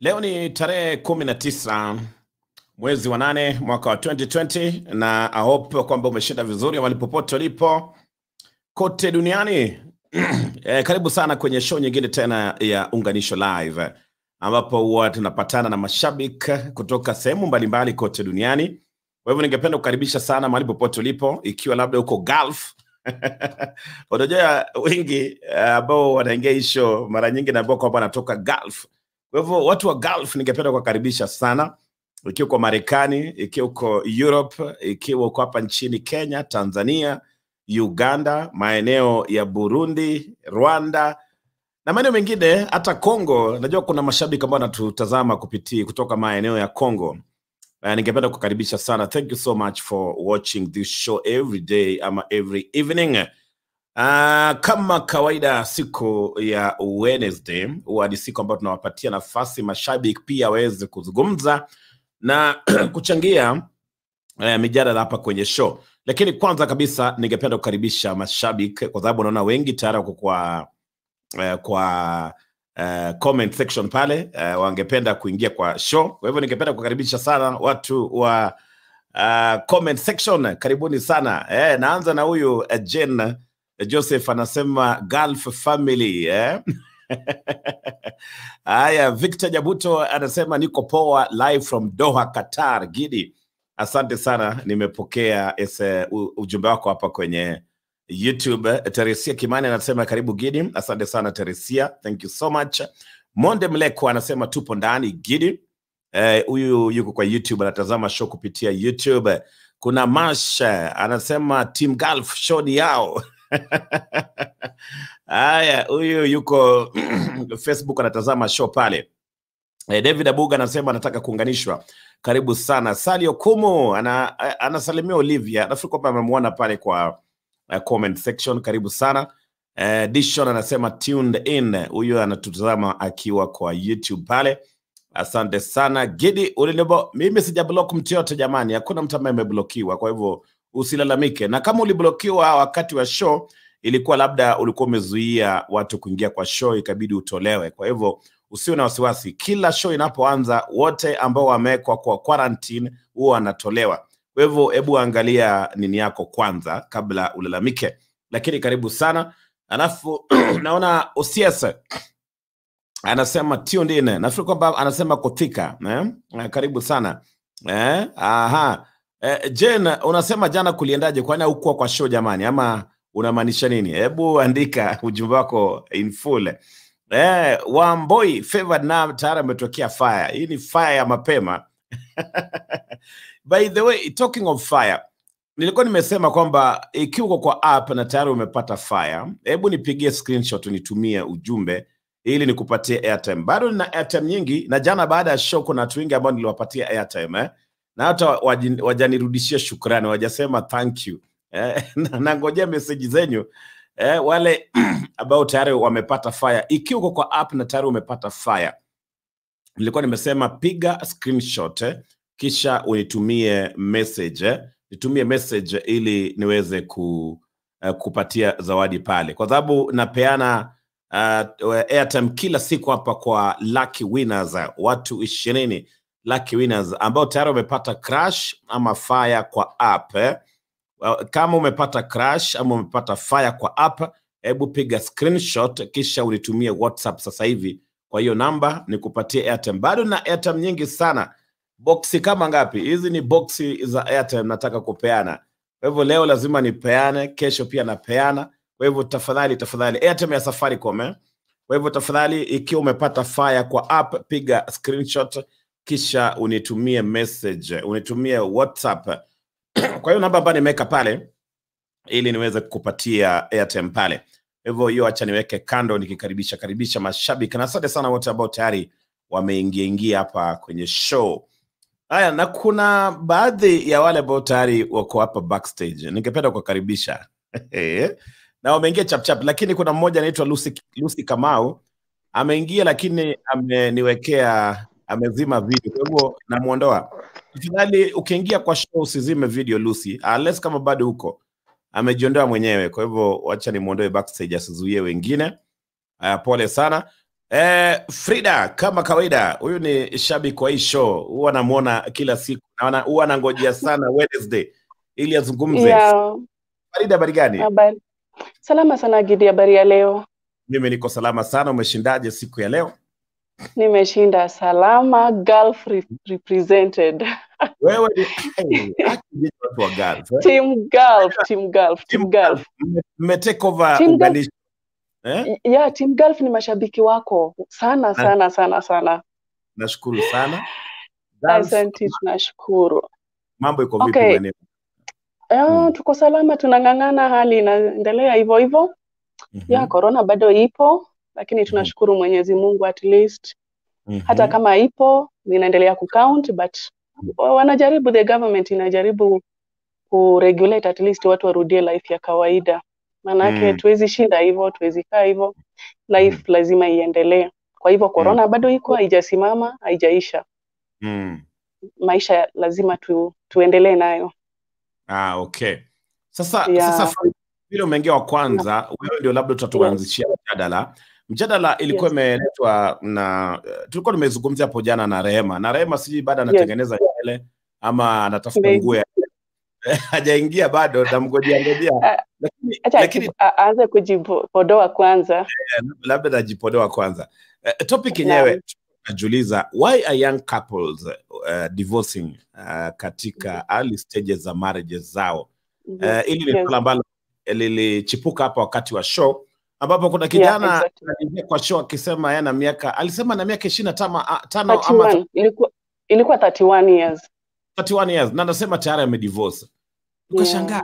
Leo ni tarehe 19 mwezi wa 8 mwaka wa 2020 na I hope kwamba umeshinda vizuri mahali popote ulipo kote duniani. Karibu sana kwenye show nyingine tena ya Unganisho Live, ambapo huwa tunapatana na mashabiki kutoka sehemu mbalimbali kote duniani. Kwa hivyo ningependa kukaribisha sana mahali popote ulipo, ikiwa labda uko Gulf. Unajua wengi ambao wanaingia hii show mara nyingi na ambao kwamba wanatoka Gulf. Kwa hivyo watu wa Gulf ningependa kuwakaribisha sana. Ikiwa uko Marekani, ikiwa uko Europe, ikiwa uko hapa nchini Kenya, Tanzania, Uganda, maeneo ya Burundi, Rwanda na maeneo mengine, hata Kongo. Najua kuna mashabiki ambao wanatutazama kutoka maeneo ya Kongo. Ningependa kukaribisha sana. Thank you so much for watching this show every day ama every evening. Kama kawaida siku ya Wednesday huwa ni siku ambayo tunawapatia nafasi mashabiki pia waweze kuzungumza na kuchangia mijadala hapa kwenye show. Lakini kwanza kabisa ningependa kukaribisha mashabiki, kwa sababu naona wengi tayari wako kwa comment section pale, wangependa kuingia kwa show. Kwa hivyo ningependa kukaribisha sana watu wa comment section. Karibuni sana. Naanza na huyu Jen Joseph anasema Gulf family. Haya, Victor Jabuto anasema niko poa live from Doha, Qatar. Gidi, asante sana, nimepokea ujumbe wako hapa kwenye YouTube. Teresia Kimani anasema karibu Gidi. Asante sana Teresia, thank you so much. Monde Mleko anasema tupo ndani Gidi. Huyu yuko kwa YouTube, anatazama show kupitia YouTube. Kuna Mash anasema Team Gulf show ni yao. Haya, huyu yuko Facebook anatazama show pale. David Abuga anasema anataka kuunganishwa. Karibu sana. Salio Kumu anasalimia Olivia. Nafikiri kwamba amemuona pale kwa comment section. Karibu sana. Dishon anasema tuned in. Huyu anatutazama akiwa kwa YouTube pale. Asante sana. Gidi ulinibo, mimi sijablock mtu yote jamani. Hakuna mtu ambaye ameblokiwa. Kwa hivyo usilalamike. Na kama uliblokiwa wakati wa show, ilikuwa labda ulikuwa umezuia watu kuingia kwa show, ikabidi utolewe. Kwa hivyo usiwe na wasiwasi. Kila show inapoanza, wote ambao wamewekwa kwa quarantine huwa wanatolewa. Kwa hivyo hebu angalia nini yako kwanza kabla ulalamike. Lakini karibu sana. Alafu naona OCS anasema tuned in. Nafikiri kwamba anasema kutika. Karibu sana. Aha. Jen, unasema jana kuliendaje? Kwani haukuwa kwa show jamani, ama unamaanisha nini? Hebu andika ujumbe wako in full. Wamboi favored na tayari umetokea fire. Hii ni fire ya mapema. By the way, talking of fire, nilikuwa nimesema kwamba ikiwa uko kwa app na tayari umepata fire, hebu nipigie screenshot nitumie ujumbe ili nikupatie airtime. Bado nina airtime nyingi, na jana baada ya show kuna watu wengi ambao niliwapatia airtime na hata wajanirudishia shukrani, wajasema thank you. Na ngojea message zenyu wale ambao tayari wamepata fire. Ikiwa uko kwa app na tayari umepata fire, nilikuwa nimesema piga screenshot kisha unitumie message. Nitumie message ili niweze kupatia zawadi pale, kwa sababu napeana airtime kila siku hapa kwa lucky winners, watu 20 lucky winners ambao tayari wamepata crash ama fire kwa app. Kama umepata crash ama umepata fire kwa app, hebu piga screenshot kisha unitumie WhatsApp sasa hivi kwa hiyo namba nikupatie airtime. Bado na airtime nyingi sana. Boxi kama ngapi? Hizi ni boxi za airtime nataka kupeana. Kwa hivyo leo lazima nipeane, kesho pia napeana. Kwa hivyo tafadhali airtime ya Safaricom. Kwa hivyo tafadhali, ikiwa umepata fire kwa app, piga screenshot kisha unitumie message, unitumie WhatsApp kwa hiyo namba ambayo nimeweka pale ili niweze kukupatia airtime pale. Hivyo hiyo acha niweke kando nikikaribisha mashabiki. Na asante sana wote ambao tayari wameingia hapa kwenye show. Haya, na kuna baadhi ya wale ambao tayari wako hapa backstage. Ningependa kukaribisha. Na wameingia chap, lakini kuna mmoja anaitwa Lucy Kamau. Ameingia lakini amezima video. Kwa hivyo namuondoa. Tafadhali ukiingia kwa show usizime video Lucy, unless kama bado huko. Amejiondoa mwenyewe. Kwa hivyo acha nimuondoe backstage asizuie wengine. Pole sana. Frida, kama kawaida, huyu ni shabiki wa hii show. Huwa namuona kila siku. Huwa nangojea sana Wednesday ili azungumze. Yeah. Frida, habari gani? Salama sana Gidi, habari ya leo? Mimi niko salama sana. Umeshindaje siku ya leo? Nimeshinda salama, Gulf represented. Wewe ni watu wa Gulf. Team Gulf. Mmetake over UnganiSHOW. Yeah, Team Gulf ni mashabiki wako sana. Nashukuru sana. Asante, tunashukuru. Mambo iko vipi maeneo? Tuko salama, tunang'ang'ana, hali inaendelea hivyo. Ya corona bado ipo, lakini tunashukuru Mwenyezi Mungu at least. Hata kama ipo, inaendelea count, but wanajaribu, the government inajaribu kuregulate at least watu warudie life ya kawaida. Manake tuwezi shinda hivyo, tuwezi kaa hivyo. Life lazima iendelee. Kwa hivyo corona bado iko, haijasimama, haijaisha. Maisha lazima tuendelee nayo. Okay. Sasa vile umeingia wa kwanza, wewe ndio labda tutatuanzishia mjadala. Mjadala ilikuwa imeletwa na tulikuwa tumezungumzia hapo jana na Rehema. Na Rehema siji bado anatengeneza nywele ama anatafuta nguo. Hajaingia bado, namngojea. Lakini aanze kujipodoa kwanza. Labda najipodoa kwanza. Topic yenyewe najiuliza, why are young couples divorcing katika early stages za marriages zao? Ili ni swala ambalo lilichipuka hapa wakati wa show, ambapo kuna kijana aliingia kwa show akisema yana miaka, alisema na miaka 25 ama ilikuwa 31 years. 31 years, na anasema tayari amedivorce. Ukashangaa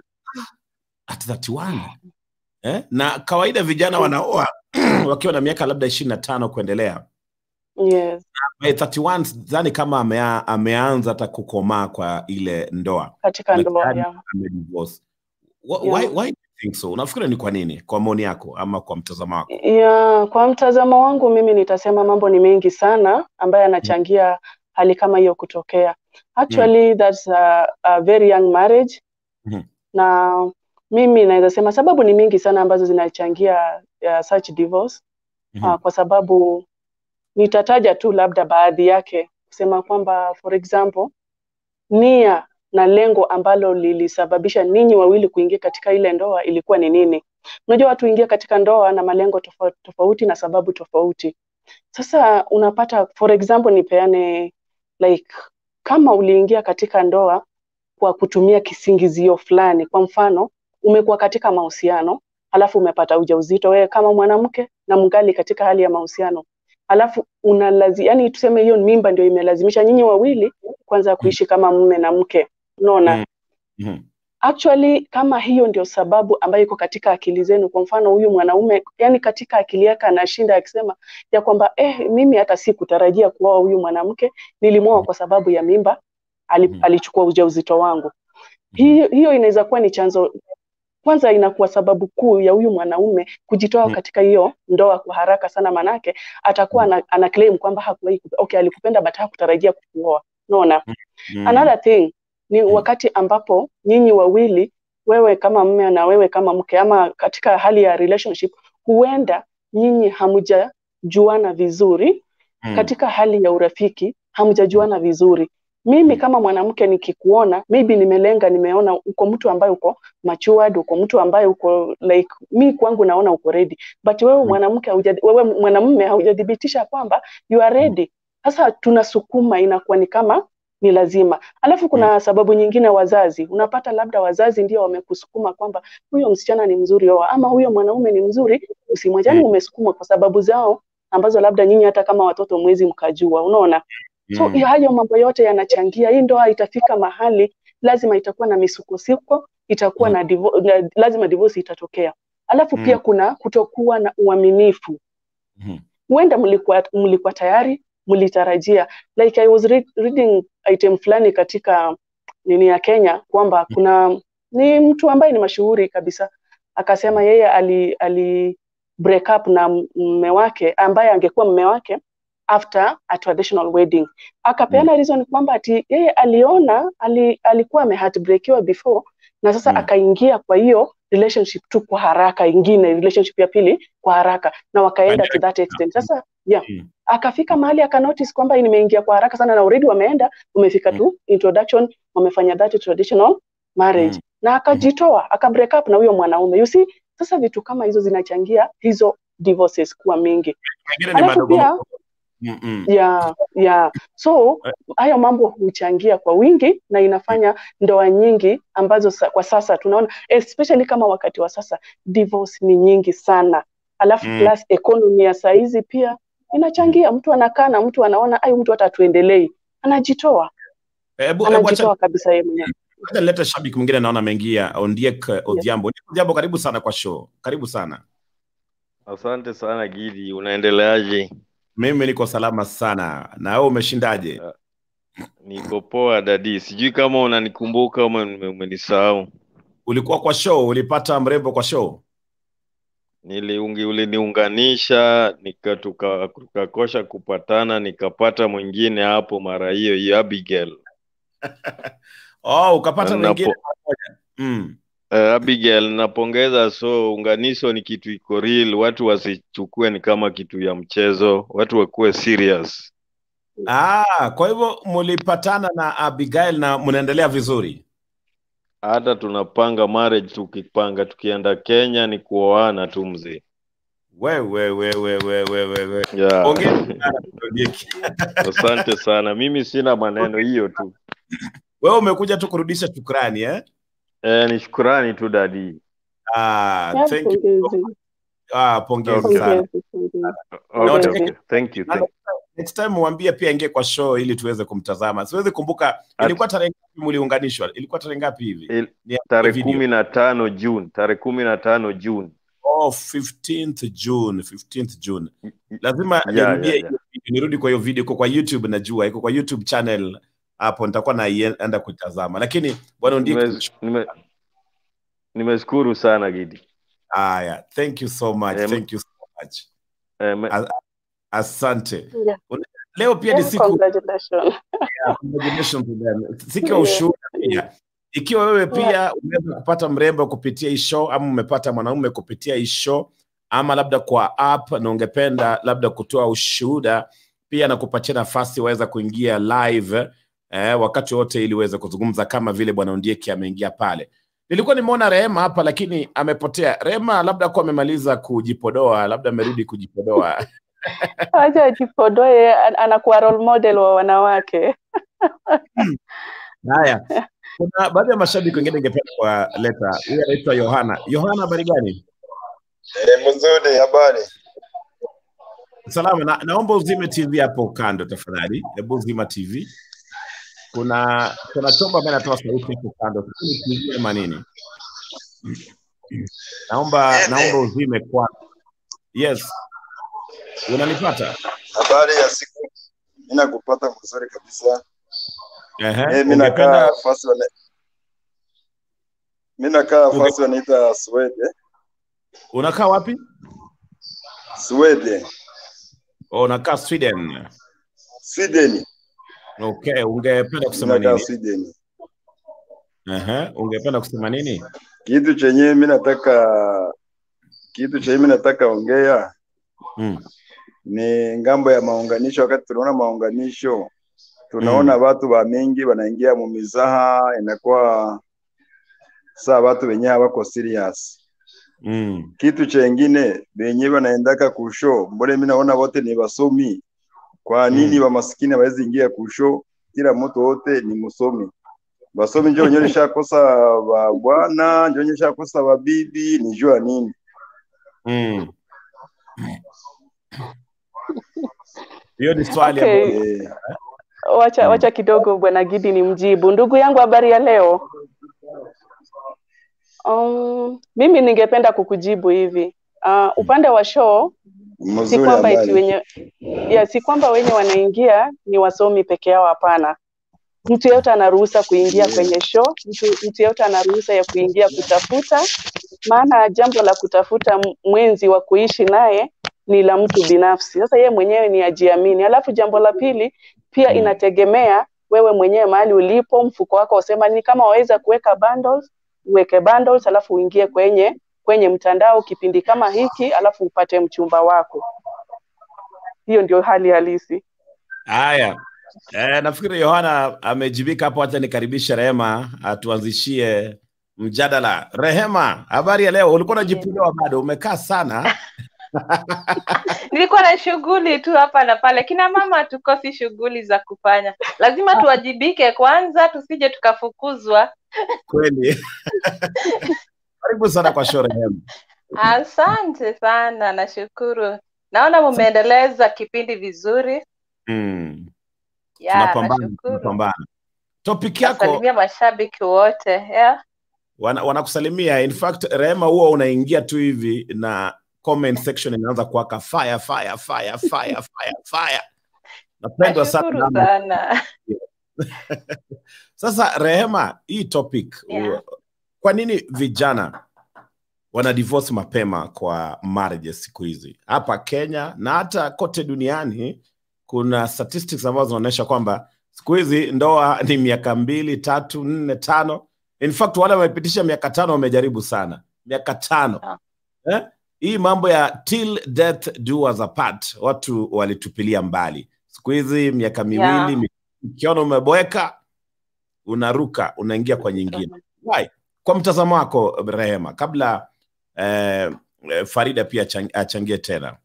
at 31. Na kawaida vijana wanaoa wakiwa na miaka labda 25 kuendelea. Yes. By 31 zani kama ameanza hata kukomaa kwa ile ndoa. Katika ndoa, amedivorce. Why do you think so? Unafikiri ni kwa nini? Kwa maoni yako ama kwa mtazamo wako? Kwa mtazamo wangu mimi nitasema mambo ni mengi sana ambayo yanachangia hali kama hiyo kutokea. Actually that's a very young marriage. Na mimi naweza sema sababu ni mingi sana ambazo zinachangia such divorce. Kwa sababu nitataja tu labda baadhi yake, kusema kwamba for example nia na lengo ambalo lilisababisha ninyi wawili kuingia katika ile ndoa ilikuwa ni nini. Unajua watu ingia katika ndoa na malengo tofauti na sababu tofauti. Sasa unapata for example nipeane like kama uliingia katika ndoa kwa kutumia kisingizio fulani, kwa mfano umekuwa katika mahusiano alafu umepata ujauzito wewe kama mwanamke na mngali katika hali ya mahusiano, alafu yani tuseme hiyo mimba ndio imelazimisha nyinyi wawili kwanza kuishi kama mume na mke, unaona? Actually kama hiyo ndio sababu ambayo iko katika akili zenu, kwa mfano huyu mwanaume yani katika akili yake anashinda akisema ya kwamba mimi hata sikutarajia kuoa huyu mwanamke, nilimwoa kwa sababu ya mimba, alichukua ujauzito wangu. Hiyo inaweza kuwa ni chanzo, kwanza inakuwa sababu kuu ya huyu mwanaume kujitoa katika hiyo ndoa kwa haraka sana, manake atakuwa ana claim kwamba hakuwahi alikupenda but hakutarajia kukuoa, unaona? Another thing ni wakati ambapo nyinyi wawili, wewe kama mume na wewe kama mke, ama katika hali ya relationship, huenda nyinyi hamjajuana vizuri. Katika hali ya urafiki hamjajuana vizuri. Mimi kama mwanamke nikikuona, maybe nimeona uko mtu ambaye uko matured, uko mtu ambaye uko like mimi kwangu naona uko ready, but wewe mwanamke wewe mwanamume haujadhibitisha kwamba you are ready. Sasa tunasukuma, inakuwa ni kama ni lazima. Alafu kuna sababu nyingine, wazazi. Unapata labda wazazi ndio wamekusukuma kwamba huyo msichana ni mzuri ama huyo mwanaume ni mzuri, usimwajani. Umesukuma kwa sababu zao ambazo labda nyinyi hata kama watoto mwezi mkajua, unaona? So hayo mambo yote yanachangia. Hii ndoa itafika mahali lazima itakuwa na misukosuko, itakuwa na lazima divorce itatokea. Alafu pia kuna kutokuwa na uaminifu. Huenda mlikuwa tayari, mlitarajia, like I was reading item fulani katika nini ya Kenya kwamba kuna ni mtu ambaye ni mashuhuri kabisa akasema yeye ali break up na mume wake ambaye angekuwa mume wake after a traditional wedding. Akapeana reason kwamba ati yeye aliona alikuwa heartbreakiwa before na sasa akaingia kwa hiyo relationship tu kwa haraka, ingine relationship ya pili kwa haraka, na wakaenda to that extent. Sasa akafika mahali akanotice kwamba nimeingia kwa haraka sana, na already umefika tu introduction, wamefanya that traditional marriage, na akajitoa, akabreak up na huyo mwanaume. You see, sasa vitu kama hizo zinachangia hizo divorces kuwa mingi. Alafu pia so hayo mambo huchangia kwa wingi na inafanya ndoa nyingi ambazo kwa sasa tunaona, especially kama wakati wa sasa, divorce ni nyingi sana. Alafu plus economy ya saizi pia inachangia. Mtu anakaa na mtu anaona ai, mtu atatuendelei, anajitoa kabisa yeye mwenyewe. Leta shabiki mwingine naona ameingia, Ondiek Odhiambo. Odhiambo, karibu sana kwa show. Karibu sana. Asante sana Gidi, unaendeleaje? Mimi niko salama sana. Na wewe umeshindaje? Niko poa dadi. Sijui kama unanikumbuka au umenisahau. Ulikuwa kwa show, ulipata mrembo kwa show? Uliniunganisha, tukakosha kupatana, nikapata mwingine hapo mara hiyo Abigail. Ukapata mwingine moja. Abigail, napongeza. So unganisho ni kitu iko real, watu wasichukue ni kama kitu ya mchezo, watu wakuwe serious. Kwa hivyo mulipatana na Abigail na mnaendelea vizuri? Hata tunapanga marriage, tukienda Kenya ni kuoana tu mzee. Wewe. Yeah. Asante sana. Mimi sina maneno, hiyo tu. Wewe umekuja tu kurudisha shukrani ni shukrani tu dadi. Thank you. Pongezi sana. Okay. Thank you. Next time mwambie pia ingie kwa show ili tuweze kumtazama. Siwezi kumbuka ilikuwa tarehe ngapi mliunganishwa? Ilikuwa tarehe ngapi hivi? Tarehe 15 June. Tarehe 15 June. 15th June. Lazima nirudi kwa hiyo video. Iko kwa YouTube, najua iko kwa YouTube channel. Hapo nitakuwa naenda kutazama. Lakini bwana Ondiek, nimeshukuru sana Gidi. Thank you so much. Thank you so much. Asante. Leo pia ni siku congratulations. Siku ya ushuhuda pia. Ikiwa wewe pia unaweza kupata mrembo kupitia hii show, ama umepata mwanaume kupitia hii show, ama labda kwa app na ungependa labda kutoa ushuhuda, pia na kupatia nafasi waweza kuingia live wakati wote ili uweze kuzungumza kama vile bwana Ondiek ameingia pale. Nilikuwa nimeona Rehema hapa lakini amepotea. Rehema labda kwa amemaliza kujipodoa, labda amerudi kujipodoa. Acha ajipodoe, anakuwa role model wa wanawake. Haya. Kuna baadhi ya mashabiki wengine ningependa kuwaleta. Huyu anaitwa Yohana. Yohana, habari gani? Mzuri, habari. Salama. Naomba uzime TV hapo kando tafadhali. Hebu uzima TV. Kuna chombo ambaye anatoa sauti hapo kando. TV manini? Naomba uzime kwa. Yes. Unanipata? Habari ya siku. Mimi nakupata mzuri kabisa. Mimi nakaa fasi wanaita Sweden. Unakaa wapi? Sweden. Unakaa Sweden. Okay, ungependa kusema nini? Sweden. Ungependa kusema nini? Kitu chenye mimi nataka ongea. Ni ngambo ya maunganisho. Wakati tunaona maunganisho, tunaona watu wa mingi wanaingia mumizaha, inakuwa saa watu wenyewe wako serious. Kitu chengine wenyewe wanaendaka kushow, mbona mimi naona wote ni wasomi. Kwa nini wa maskini hawezi ingia kushow? Kila mtu wote ni msomi. Wasomi ndio nyonyesha kosa wa bwana, ndio nyonyesha kosa wa bibi, ni jua nini? Hiyo ni swali wacha kidogo bwana Gidi ni mjibu. Ndugu yangu, habari ya leo? Mimi ningependa kukujibu hivi. Upande wa show si kwamba wenye wanaingia ni wasomi peke yao, hapana. Mtu yeyote anaruhusa kuingia kwenye show, mtu yeyote anaruhusa ya kuingia kutafuta, maana jambo la kutafuta mwenzi wa kuishi naye ni la mtu binafsi. Sasa yeye mwenyewe ni ajiamini. Alafu jambo la pili pia inategemea wewe mwenyewe mahali ulipo, mfuko wako usema ni kama waweza kuweka bundles uweke bundles alafu uingie kwenye mtandao kipindi kama hiki alafu upate mchumba wako. Hiyo ndio hali halisi. Haya. Nafikiri Yohana amejibika hapo, hata nikaribisha Rehema atuanzishie mjadala. Rehema, habari ya leo? Ulikuwa unajipiga bado? Umekaa sana. Nilikuwa na shughuli tu hapa na pale. Kina mama tukosi shughuli za kufanya. Lazima tuwajibike kwanza tusije tukafukuzwa. Kweli. Karibu sana kwa show Rehema. Asante sana, nashukuru. Naona mumeendeleza kipindi vizuri. Ya, tunapambana. Topic yako. Nasalimia mashabiki wote, yeah. Wanakusalimia. In fact, Rehema huwa unaingia tu hivi na comment section inaanza kuwaka fire. Napendwa sana. Sasa Rehema, hii topic, kwa nini vijana wana divorce mapema kwa marriages siku hizi? Hapa Kenya na hata kote duniani kuna statistics ambazo zinaonyesha kwamba siku hizi ndoa ni miaka 2, 3, 4, 5. In fact, wale wamepitisha miaka 5 wamejaribu sana. Miaka 5. Hii mambo ya till death do us apart watu walitupilia mbali. Siku hizi miaka 2, ukiona umeboeka unaruka, unaingia kwa nyingine. Why? Kwa mtazamo wako Rehema, kabla Farida pia achangie tena.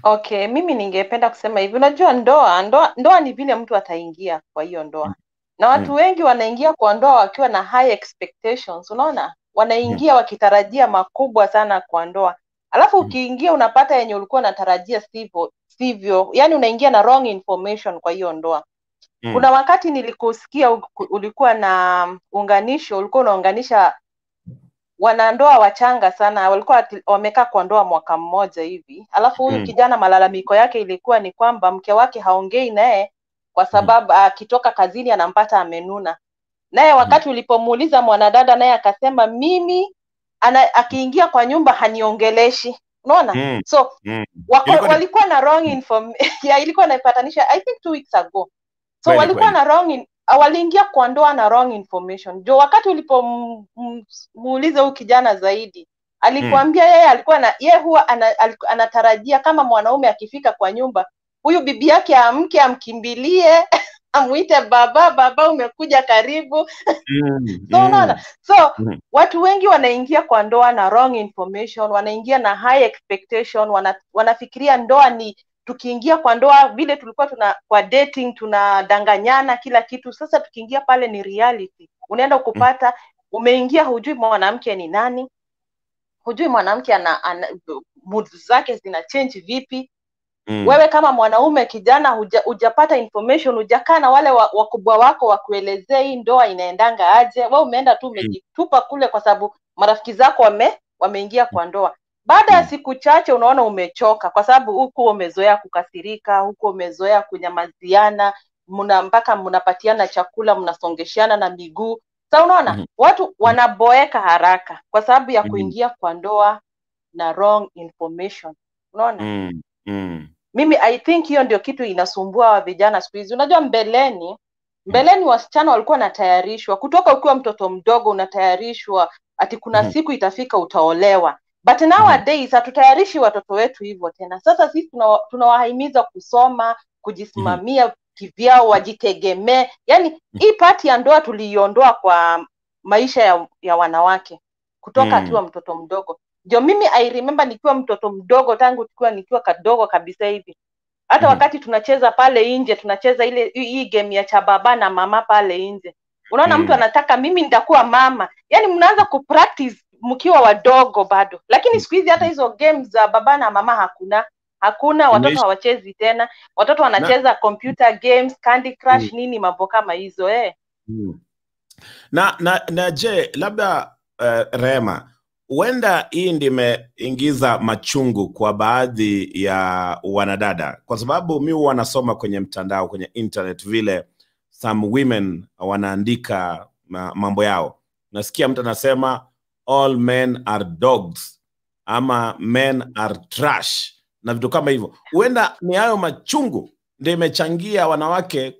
Okay, mimi ningependa kusema hivi. Unajua ndoa ni vile mtu ataingia kwa hiyo ndoa. Na watu wengi wanaingia kwa ndoa wakiwa na high expectations, unaona? Wanaingia wakitarajia makubwa sana kwa ndoa. Alafu ukiingia unapata yenye ulikuwa unatarajia sivyo. Yaani unaingia na wrong information kwa hiyo ndoa. Kuna wakati nilikusikia ulikuwa na unganisho, ulikuwa unaunganisha wanandoa wachanga sana, walikuwa wamekaa kwa ndoa mwaka mmoja hivi. Alafu huyu kijana malalamiko yake ilikuwa ni kwamba mke wake haongei naye kwa sababu akitoka kazini anampata amenuna. Naye wakati ulipomuuliza mwanadada, naye akasema mimi akiingia kwa nyumba haniongeleshi. Unaona? So walikuwa na wrong information. Ilikuwa naipatanisha I think 2 weeks ago. So walikuwa na waliingia kwa ndoa na wrong information. Jo, wakati ulipomuuliza huyu kijana zaidi, alikwambia yeye huwa anatarajia kama mwanaume akifika kwa nyumba, huyu bibi yake amke amkimbilie, amuite baba umekuja karibu. So unaona? So watu wengi wanaingia kwa ndoa na wrong information, wanaingia na high expectation, wanafikiria ndoa ni tukiingia kwa ndoa vile tulikuwa kwa dating tunadanganyana kila kitu. Sasa tukiingia pale ni reality. Unaenda kupata umeingia hujui mwanamke ni nani. Hujui mwanamke mood zake zina change vipi. Wewe kama mwanaume kijana hujapata information, hujakaa na wale wakubwa wako wakuelezea hii ndoa inaendanga aje. Wewe umeenda tu umejitupa kule kwa sababu marafiki zako wameingia kwa ndoa. Baada ya siku chache unaona umechoka kwa sababu huko umezoea kukasirika, huko umezoea kunyamaziana, mpaka mnapatiana chakula, mnasongeshana na miguu. Sasa unaona watu wanaboeka haraka kwa sababu ya kuingia kwa ndoa na wrong information. Unaona? Mimi I think hiyo ndio kitu inasumbua wa vijana siku hizi. Unajua mbeleni wasichana walikuwa wanatayarishwa kutoka ukiwa mtoto mdogo, unatayarishwa ati kuna siku itafika utaolewa. But nowadays hatutayarishi watoto wetu hivyo tena. Sasa sisi tunawahimiza kusoma, kujisimamia kivyao, wajitegemee. Yaani hii part ya ndoa tuliiondoa kwa maisha ya wanawake kutoka akiwa mtoto mdogo. Ndio mimi I remember nikiwa mtoto mdogo tangu nikiwa kadogo kabisa hivi. Hata wakati tunacheza pale nje, tunacheza hii game ya cha baba na mama pale nje. Unaona mtu anataka mimi nitakuwa mama. Yaani mnaanza kupractice mkiwa wadogo bado. Lakini siku hizi hata hizo games za baba na mama hakuna, watoto hawachezi tena. Watoto wanacheza computer games, Candy Crush, nini mambo kama hizo Na je, labda Rehema, huenda hii ndio imeingiza machungu kwa baadhi ya wanadada, kwa sababu mimi wanasoma kwenye mtandao, kwenye internet, vile some women wanaandika mambo yao. Nasikia mtu anasema all men are dogs ama men are trash na vitu kama hivyo. Huenda ni hayo machungu ndio imechangia wanawake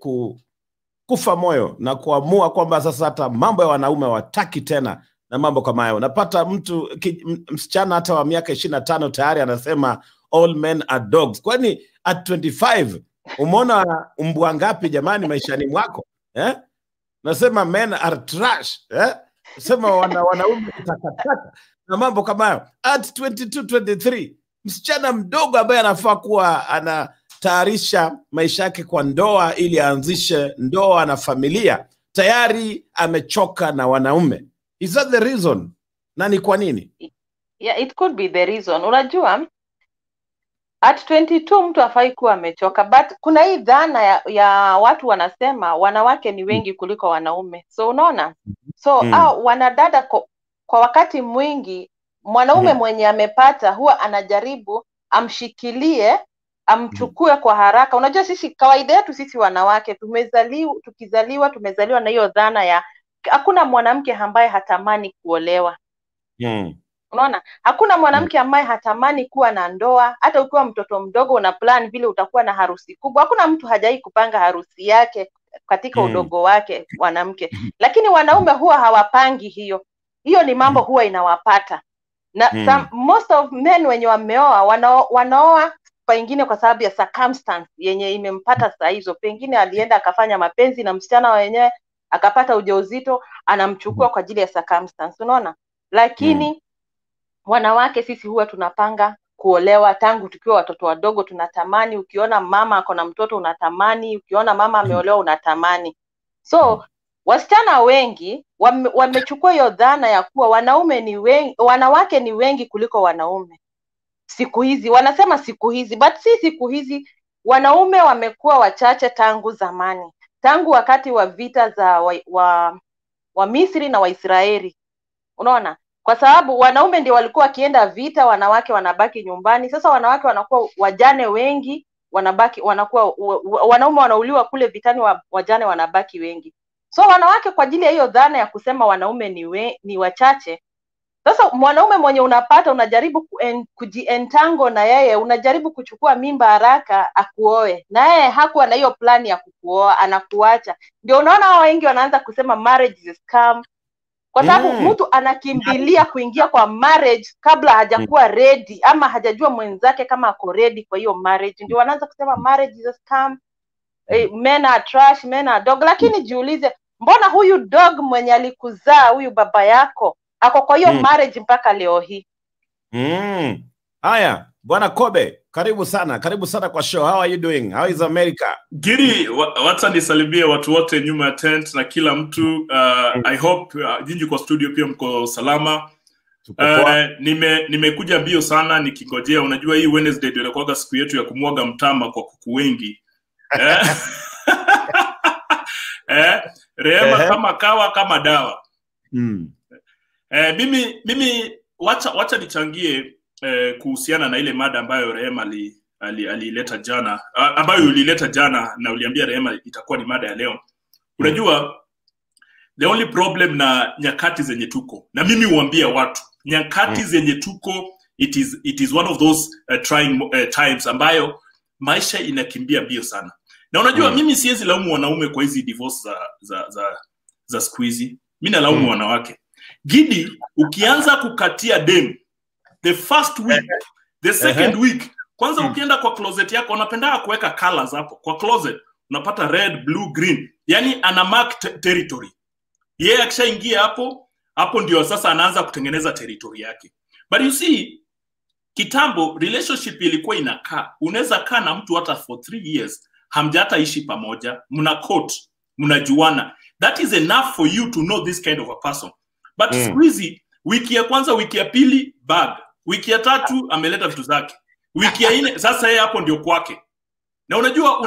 kufa moyo na kuamua kwamba sasa hata mambo ya wanaume wataki tena na mambo kama hayo. Unapata mtu msichana hata wa miaka 25 tayari anasema all men are dogs. Kwani at 25 umeona mbwa ngapi jamani maishani mwako? Nasema men are trash. Sema wanaume takataka na mambo kama hayo. At 22, 23 msichana mdogo ambaye anafaa kuwa anatayarisha maisha yake kwa ndoa ili aanzishe ndoa na familia, tayari amechoka na wanaume. Is that the reason? Na ni kwa nini? Yeah, it could be the reason. Unajua, at 22 mtu hafai kuwa amechoka, but kuna hii dhana ya watu wanasema wanawake ni wengi kuliko wanaume. So unaona? So wanadada kwa wakati mwingi mwanaume mwenye amepata huwa anajaribu amshikilie, amchukue kwa haraka. Unajua sisi kawaida yetu sisi wanawake tumezaliwa na hiyo dhana ya hakuna mwanamke ambaye hatamani kuolewa. Unaona? Hakuna mwanamke ambaye hatamani kuwa na ndoa. Hata ukiwa mtoto mdogo una plan vile utakuwa na harusi kubwa. Hakuna mtu hajai kupanga harusi yake katika udogo wake mwanamke. Lakini wanaume huwa hawapangi hiyo. Hiyo ni mambo huwa inawapata. Na most of men wenye wameoa wanaoa pengine kwa sababu ya circumstance yenye imempata saa hizo. Pengine alienda akafanya mapenzi na msichana wenyewe akapata ujauzito, anamchukua kwa ajili ya circumstance. Unaona? Lakini wanawake sisi huwa tunapanga kuolewa tangu tukiwa watoto wadogo. Tunatamani, ukiona mama ako na mtoto unatamani, ukiona mama ameolewa unatamani. So wasichana wengi wamechukua hiyo dhana ya kuwa wanawake ni wengi kuliko wanaume. Siku hizi wanasema siku hizi, but si siku hizi. Wanaume wamekuwa wachache tangu zamani, tangu wakati wa vita za wa Misri na Waisraeli. Unaona? Kwa sababu wanaume ndio walikuwa wakienda vita, wanawake wanabaki nyumbani. Sasa wanawake wanakuwa wajane wengi, wanaume wanauliwa kule vitani, wajane wanabaki wengi. So wanawake kwa ajili ya hiyo dhana ya kusema wanaume ni wachache. Sasa mwanaume mwenye unapata unajaribu kujientango na yeye, unajaribu kuchukua mimba haraka akuoe. Na yeye hakuwa na hiyo plan ya kukuoa, anakuacha. Ndio unaona wengi wanaanza kusema marriage is a scam. Kwa sababu mtu anakimbilia kuingia kwa marriage kabla hajakuwa ready ama hajajua mwenzake kama ako ready kwa hiyo marriage. Ndio wanaanza kusema marriage is a scam. Men are trash, men are dog. Lakini jiulize, mbona huyu dog mwenye alikuzaa huyu baba yako ako kwa hiyo marriage mpaka leo hii? Haya, Bwana Kobe, karibu sana kwa show. How are you doing? How is America? Giri, wacha nisalimie watu wote nyuma ya tent na kila mtu. I hope jinji kwa studio pia mko salama. Nimekuja mbio sana nikingojea. Unajua hii Wednesday ndio inakuwa siku yetu ya kumwaga mtama kwa kuku wengi. Rehema kama kawa kama dawa. Mimi wacha nichangie kuhusiana na ile mada ambayo Rehema alileta jana, ambayo ulileta jana na uliambia Rehema itakuwa ni mada ya leo. Unajua the only problem na nyakati zenye tuko, na mimi huambia watu nyakati zenye tuko, it is one of those trying times ambayo maisha inakimbia mbio sana. Na unajua mimi siwezi laumu wanaume kwa hizi divorce za siku hizi. Mimi nalaumu wanawake. Gidi, ukianza kukatia dem the first week, the second week, kwanza ukienda kwa closet yako unapenda kuweka colors hapo. Kwa closet unapata red, blue, green. Yani ana mark territory. Yeye akishaingia hapo ndio sasa anaanza kutengeneza territory yake. But you see, kitambo relationship ilikuwa inakaa. Unaweza kaa na mtu hata for 3 years, hamjata ishi pamoja, mna court, mnajuana. That is enough for you to know this kind of a person. But siku hizi, wiki ya kwanza, wiki ya pili, bag. Wiki ya tatu, ameleta vitu zake. Wiki ya 4, sasa yeye hapo ndio kwake. Na unajua,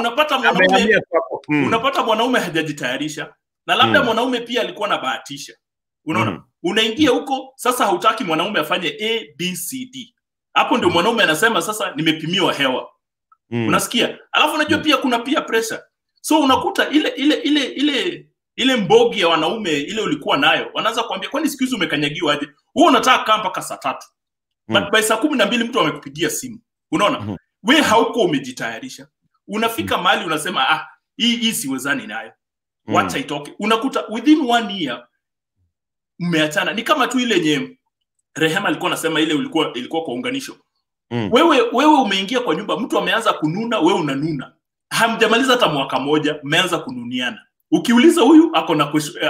unapata mwanaume hajajitayarisha. Na labda mwanaume pia alikuwa na bahatisha. Unaona? Unaingia huko, sasa hautaki mwanaume afanye A, B, C, D. Hapo ndio mwanaume anasema sasa nimepimiwa hewa. Unasikia? Alafu unajua pia kuna peer pressure. So unakuta ile mbogi ya wanaume ile ulikuwa nayo, wanaanza kuambia kwani siku hizi umekanyagiwa aje? Wewe unataka kaa mpaka saa 3. But by saa 12 mtu amekupigia simu. Unaona? Wewe hauko umejitayarisha. Unafika mahali unasema hii siwezani nayo. wacha itoke. Unakuta within 1 year mmeachana. Ni kama tu ile yenye Rehema alikuwa anasema ile ilikuwa kwa unganisho. Wewe umeingia kwa nyumba, mtu ameanza kununa, wewe unanuna. Hamjamaliza hata mwaka moja, mmeanza kununiana. Ukiuliza huyu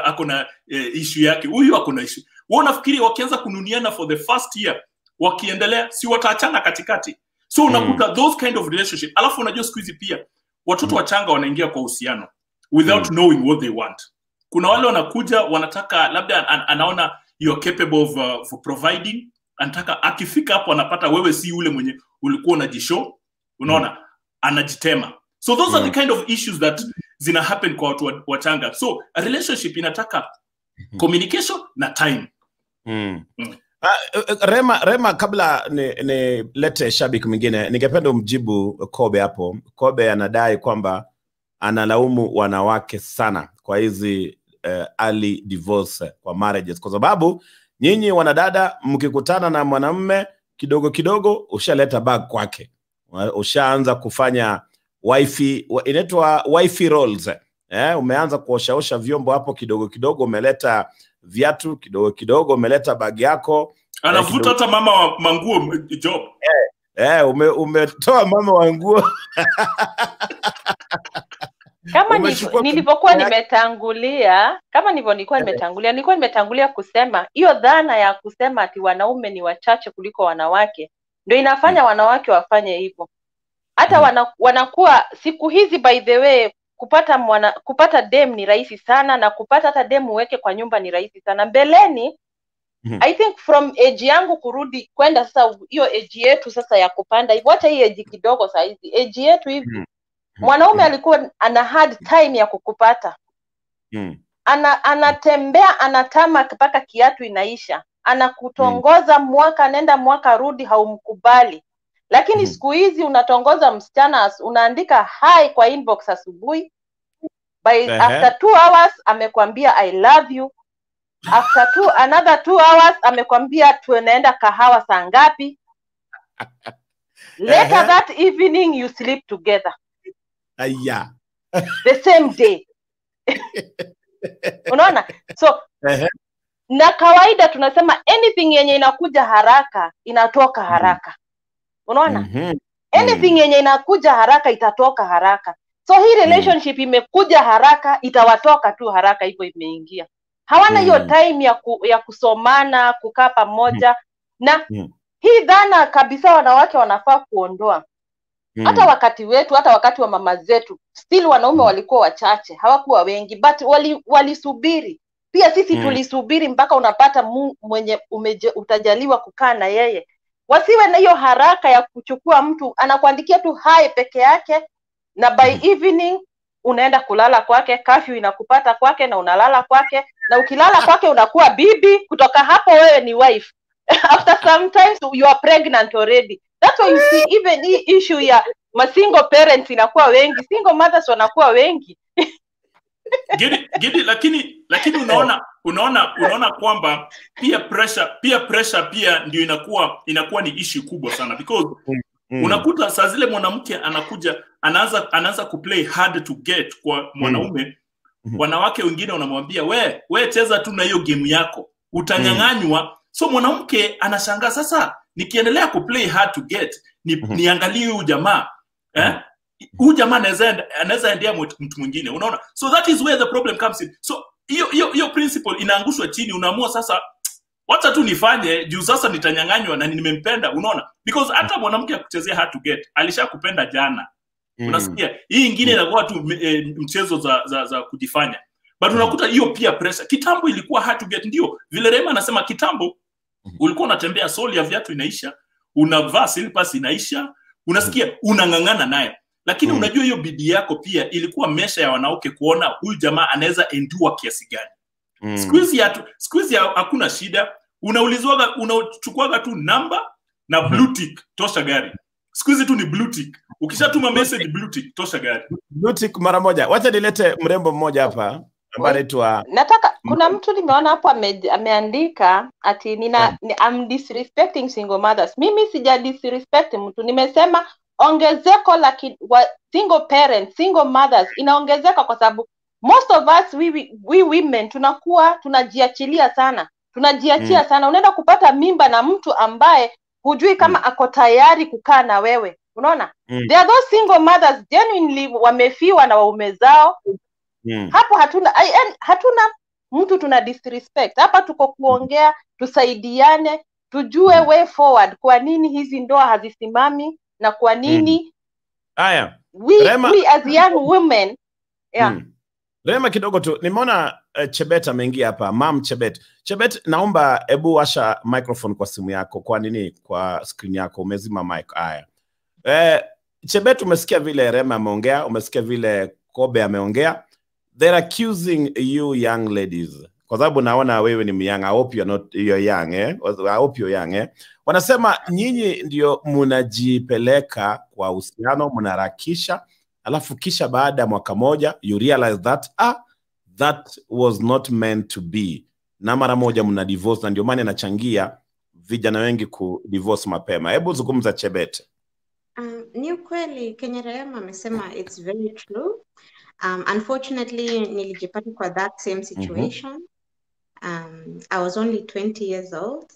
ako na issue yake, huyu ako na issue. Wewe unafikiri wakianza kununiana for the first year, wakiendelea si wataachana katikati? So unakuta those kind of relationship. Alafu unajua siku hizi pia watoto wachanga wanaingia kwa uhusiano without knowing what they want. Kuna wale wanakuja wanataka labda anaona you are capable of providing, anataka akifika hapo anapata wewe si yule mwenye ulikuwa unajishow, unaona, anajitema. So those are the kind of issues that zina happen kwa watu wachanga. So a relationship inataka communication na time. Rema, kabla ni lete shabiki mwingine, ningependa umjibu Kobe hapo. Kobe anadai kwamba analaumu wanawake sana kwa hizi early divorce kwa marriages, kwa sababu nyinyi wanadada mkikutana na mwanamume kidogo kidogo ushaleta bag kwake, ushaanza kufanya wifi, inaitwa wifi roles. Umeanza kuoshaosha vyombo hapo kidogo kidogo, umeleta viatu kidogo kidogo, umeleta bag yako, anavuta hata mama wa manguo job. Umetoa mama wa nguo. Kama nilivyokuwa nimetangulia, nilikuwa nimetangulia kusema hiyo dhana ya kusema ati wanaume ni wachache kuliko wanawake ndio inafanya wanawake wafanye hivyo. Hata wanakuwa siku hizi, by the way, kupata dem ni rahisi sana, na kupata hata dem uweke kwa nyumba ni rahisi sana. Mbeleni I think from age yangu kurudi kwenda sasa, hiyo age yetu sasa ya kupanda hivi, hata hii age kidogo sasa hizi age yetu hivi, mwanaume alikuwa ana hard time ya kukupata. Anatembea anatama mpaka kiatu inaisha, anakutongoza mwaka nenda mwaka rudi, haumkubali. Lakini siku hizi unatongoza msichana, unaandika hi kwa inbox asubuhi, by after 2 hours amekwambia I love you, after another 2 hours amekwambia tunaenda kahawa saa ngapi, later that evening you sleep together the same day. Unaona? So na kawaida tunasema anything yenye inakuja haraka inatoka haraka. Unaona? Anything yenye inakuja haraka itatoka haraka. So hii relationship imekuja haraka, itawatoka tu haraka, hivyo imeingia. Hawana hiyo time ya kusomana, kukaa pamoja. Na hii dhana kabisa wanawake wanafaa kuondoa. Hata wakati wetu, hata wakati wa mama zetu, still wanaume walikuwa wachache, hawakuwa wengi, but walisubiri. Pia sisi tulisubiri mpaka unapata mwenye utajaliwa kukaa na yeye. Wasiwe na hiyo haraka ya kuchukua mtu anakuandikia tu hai peke yake, na by evening unaenda kulala kwake, curfew inakupata kwake na unalala kwake, na ukilala kwake unakuwa bibi, kutoka hapo wewe ni wife. After sometimes you are pregnant already. That's why you see even hii issue ya single parents inakuwa wengi, single mothers wanakuwa wengi. Gidi, lakini unaona kwamba peer pressure pia ndio inakuwa ni issue kubwa sana, because unakuta saa zile mwanamke anakuja anaanza kuplay hard to get kwa mwanaume, wanawake wengine wanamwambia we cheza tu na hiyo game yako, utanyang'anywa. So mwanamke anashangaa, sasa nikiendelea kuplay hard to get, niangalie huyu jamaa huyu jamaa anaweza endea mtu mwingine, unaona? So that is where the problem comes in. So hiyo principle inaangushwa chini, unaamua sasa wacha tu nifanye juu sasa nitanyang'anywa na nimempenda, unaona? Because hata mwanamke akuchezea hard to get, alishakupenda jana. Unasikia? Hii nyingine inakuwa tu mchezo za kujifanya. But unakuta hiyo peer pressure. Kitambo ilikuwa hard to get, ndio. Vile Rema anasema kitambo ulikuwa unatembea soli ya viatu inaisha, unavaa slippers inaisha, unasikia unang'ang'ana naye. Lakini unajua hiyo bidii yako pia ilikuwa mesha ya wanawake kuona huyu jamaa anaweza endure kiasi gani. Siku hizi hakuna shida. Unachukuaga tu namba na blue tick tosha gari. Siku hizi tu ni blue tick. Ukishatuma message blue tick tosha gari. Blue tick mara moja. Wacha nilete mrembo mmoja hapa ambaye anaitwa, nataka kuna mtu nimeona hapo ameandika ati I'm disrespecting single mothers. Mimi sija disrespect mtu. Nimesema ongezeko la single parents, single mothers inaongezeka kwa sababu most of us we women tunajiachilia sana. Tunajiachia sana. Unaenda kupata mimba na mtu ambaye hujui kama ako tayari kukaa na wewe. Unaona? There are those single mothers genuinely wamefiwa na waume zao. Hapo hatuna mtu tuna disrespect. Hapa tuko kuongea, tusaidiane, tujue way forward. Kwa nini hizi ndoa hazisimami na kwa nini we as young women Rema kidogo tu. Nimeona Chebet ameingia hapa. Mam Chebet, naomba ebu washa microphone kwa simu yako. Kwa nini kwa screen yako umezima mic? Haya. Chebet, umesikia vile Rema ameongea, umesikia vile Kobe ameongea. They're accusing you young ladies. Kwa sababu naona wewe ni young. I hope you're young, I hope you're young, Wanasema nyinyi ndio mnajipeleka kwa uhusiano, mnaharakisha, alafu kisha baada ya mwaka moja you realize that was not meant to be. Na mara moja mna divorce, na ndio maana inachangia vijana wengi ku divorce mapema. Hebu zungumza Chebet. Ni ukweli Kenya Rema amesema, it's very true. Unfortunately nilijipata kwa that same situation. I was only 20 years old.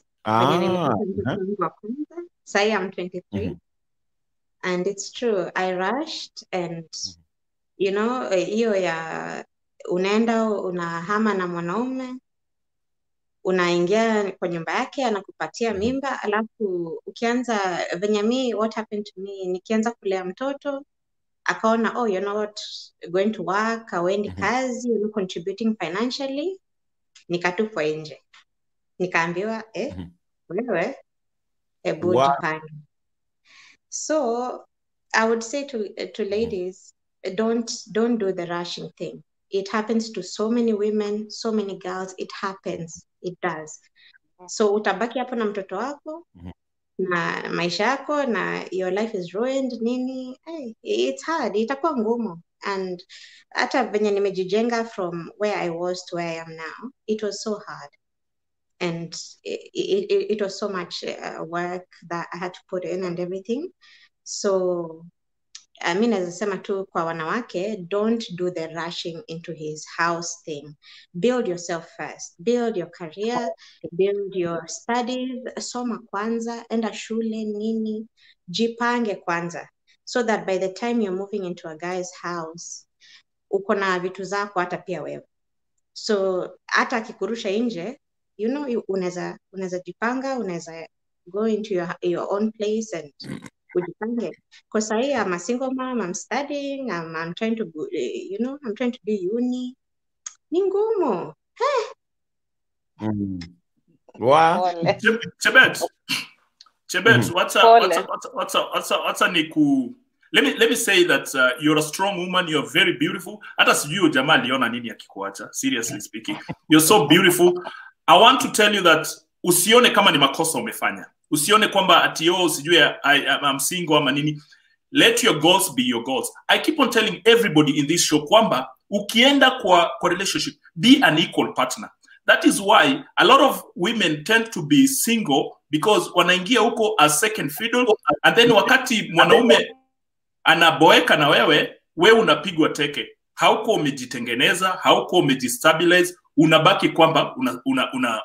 Say I'm 23. And it's true, I rushed, and you know, hiyo ya unaenda unahama na mwanaume, unaingia kwa nyumba yake, anakupatia mimba, alafu ukianza venye what happened to me, nikianza kulea mtoto, akaona you're not going to work, hawendi kazi, you're not contributing financially, nikatupwa nje. Nikaambiwa wewe hebu jipange. So I would say to ladies, don't do the rushing thing. It happens to so many women, so many girls. It happens. It does. So utabaki hapo na mtoto wako na maisha yako, na your life is ruined nini. It's hard. Itakuwa ngumu. And hata venye nimejijenga from where I was to where I am now, it was so hard. And it was so much work that I had to put in and everything. So I mean, as I sema tu kwa wanawake, don't do the rushing into his house thing. Build yourself first. Build your career. Build your studies. Soma kwanza. Enda shule nini. Jipange kwanza. So that by the time you're moving into a guy's house, uko na vitu zako hata pia wewe. So hata akikurusha nje, you know, unaweza jipanga, unaweza go into your own place and ujipange. Because I'm a single mom, I'm studying, I'm trying to go, you know, I'm trying to do uni. Ni ngumu. Wow. Chebet, what's a niku? Let me say that you're a strong woman, you're very beautiful. Hata sijui jamaa liona nini akikuacha, seriously speaking. You're so beautiful. I want to tell you that usione kama ni makosa umefanya. Usione kwamba ati sijui I'm single ama nini. Let your goals be your goals. I keep on telling everybody in this show kwamba ukienda kwa relationship, be an equal partner. That is why a lot of women tend to be single, because wanaingia huko as second fiddle, and then wakati mwanaume anaboeka na wewe unapigwa teke. Hauko umejitengeneza, hauko umejistabilize, unabaki kwamba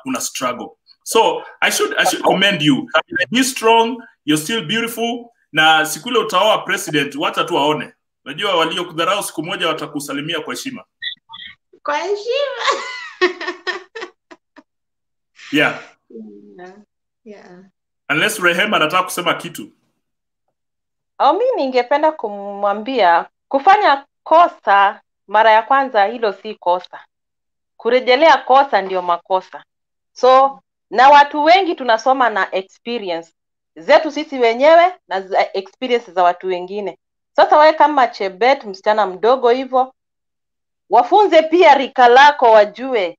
una struggle. So I should commend you. Be strong, you're still beautiful, na siku ile utaoa president, wacha tu waone. Unajua waliokudharau siku moja watakusalimia kwa heshima. Kwa heshima. Yeah. Unless Rehema anataka kusema kitu. Mimi ningependa kumwambia kufanya kosa mara ya kwanza, hilo si kosa. Kurejelea kosa ndio makosa. So na watu wengi tunasoma na experience zetu sisi wenyewe na experience za watu wengine. Sasa wewe kama Chebet, msichana mdogo hivyo, wafunze pia rika lako wajue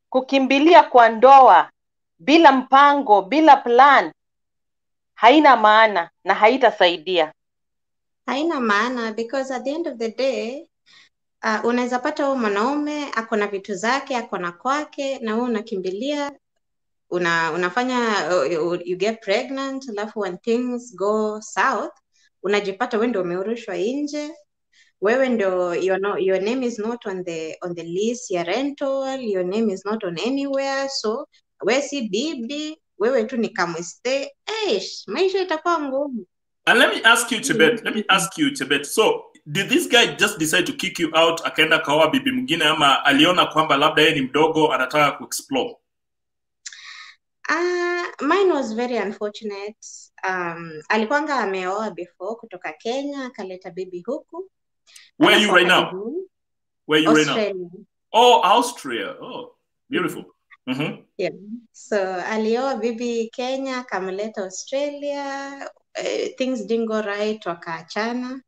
kukimbilia kwa ndoa bila mpango, bila plan, haina maana na haitasaidia. Haina maana, because at the end of the day, unaweza pata huyo mwanaume ako na vitu zake, ako na kwake, na wewe unakimbilia, unafanya you get pregnant, alafu when things go south, unajipata wewe ndio umeurushwa nje. wewe ndo your name is not on the list ya rental, your name is not on anywhere, so wewe si bibi, wewe tu ni kamwiste. Maisha itakuwa ngumu. And let me ask you, Chebet. So, did this guy just decide to kick you out, akaenda kaoa bibi mwingine, ama aliona kwamba labda yeye ni mdogo anataka kuexplore? Mine was very unfortunate. Alikuwanga ameoa before kutoka Kenya, akaleta bibi huku. Where are you right now? Where are you Australia. right now? Oh, Austria. Oh, beautiful. Yeah. So alioa bibi Kenya, akamleta Australia. Things didn't go right, wakaachana.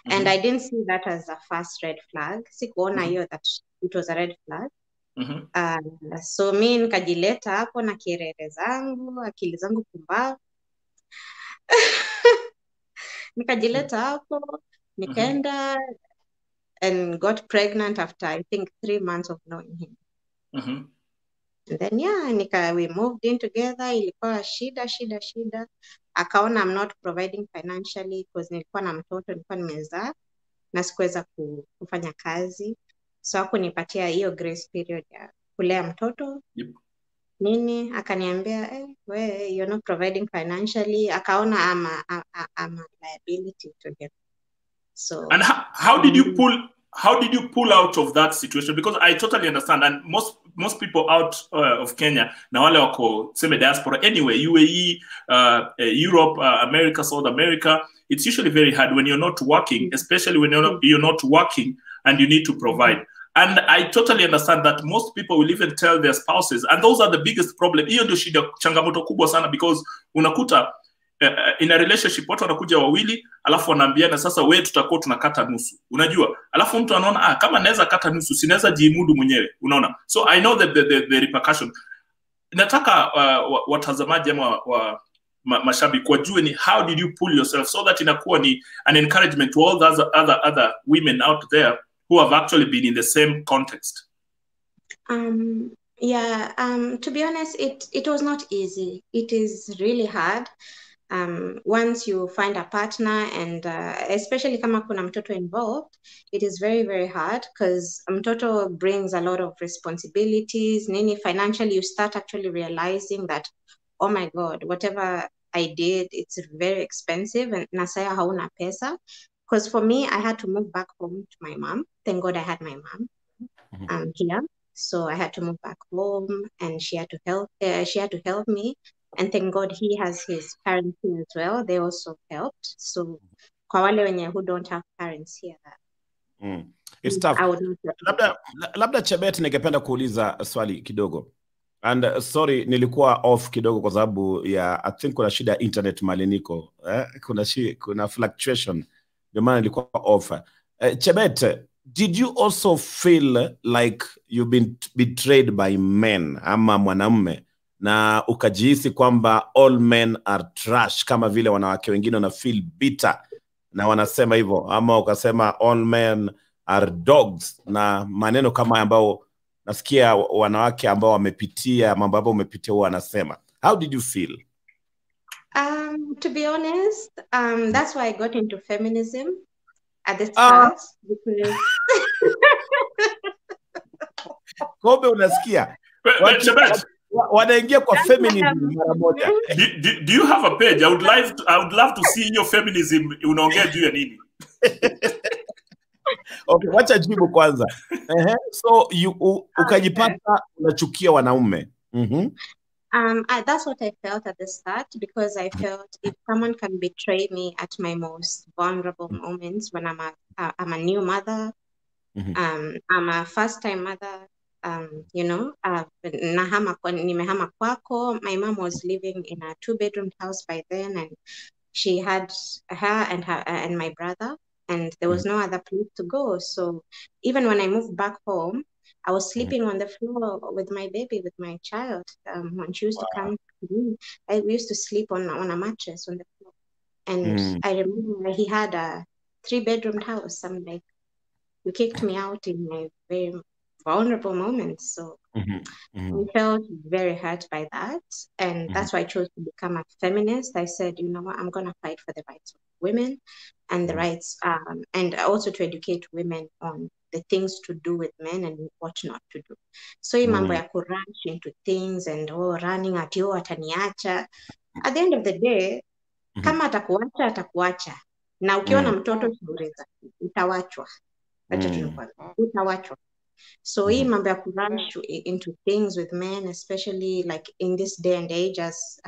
And I didn't see that as a first red flag. Sikuona hiyo that it was a red flag. So mi nikajileta hapo na kirere zangu, akili zangu pumbavu. Nikajileta hapo, nikaenda and got pregnant after I think 3 months of knowing him. And then we moved in together. Ilikuwa shida. Akaona I'm not providing financially because nilikuwa na mtoto, nilikuwa nimezaa na sikuweza kufanya kazi. So hakunipatia hiyo grace period ya kulea mtoto. Nini akaniambia you're not providing financially. Akaona I'm a liability to him. So and how did you pull out of that situation? Because I totally understand, and most people out of Kenya na wale wako seme diaspora anyway, UAE, Europe, America, South America, it's usually very hard when you're not working, especially when you're not working and you need to provide. And I totally understand that most people will even tell their spouses, and those are the biggest problem. Hiyo ndio shida, changamoto kubwa sana, because unakuta in a relationship watu wanakuja wawili, alafu wanaambiana sasa wewe tutakuwa tunakata nusu. Unajua? Alafu mtu anaona kama naweza kata nusu, sinaweza jimudu mwenyewe. Unaona? So I know the repercussion. Nataka watazamaji ama mashabiki wajue ni how did you pull yourself so that inakuwa ni an encouragement to all those other women out there who have actually been in the same context. To be honest, it was not easy. It is really hard. Once you find a partner, and especially kama kuna mtoto involved, it is very, very hard because mtoto brings a lot of responsibilities. Financially, you start actually realizing that, oh my God, whatever I did, it's very expensive, and nasaya hauna pesa. Because for me, I had to move back home to my mom. Thank God I had my mom here. So I had to move back home, and she had to help me. And thank God he has his parents here as well. They also helped. So kwa wale wenye who don't have parents here, it's tough. Labda Chebet, ningependa kuuliza swali kidogo. And sorry, nilikuwa off kidogo kwa sababu ya I think kuna shida ya internet mahali niko. Kuna fluctuation. Ndio maana nilikuwa off. Chebet, did you also feel like you've been betrayed by men ama mwanamume, na ukajihisi kwamba all men are trash kama vile wanawake wengine wana feel bitter na wanasema hivyo, ama ukasema all men are dogs na maneno kama ambao nasikia wanawake ambao wamepitia mambo ambayo umepitia wanasema? How did you feel? To be honest, that's why I got into feminism at the start. Because Kobe, unasikia? Wanaingia kwa feminism mara moja. Do you have a page? I would love to see your feminism. Unaongea juu ya nini? Okay, wacha jibu kwanza. So ukajipata unachukia wanaume. That's what I felt at the start, because I felt if someone can betray me at my most vulnerable moments, when I'm a new mother, I'm a first-time mother, nimehama kwako. My mom was living in a 2-bedroom house by then, and she had her and my brother, and there was no other place to go. So even when I moved back home, I was sleeping on the floor with my baby, with my child. When she used to come to me, we used to sleep on a mattress on the floor. And I remember he had a 3-bedroom house. I'm like, you kicked me out in my very vulnerable moments. So I felt very hurt by that. And that's why I chose to become a feminist. I said, you know what, I'm going to fight for the rights of women and the rights, and also to educate women on the things to do with men and what not to do. So hii mambo ya kurush into things and running at you ataniacha. At the end of the day, kama atakuacha. Na ukiwa na mtoto utawachwa. Acha tunakwambia utawachwa. So hii mambo ya kurush into things with men, especially like in this day and age, as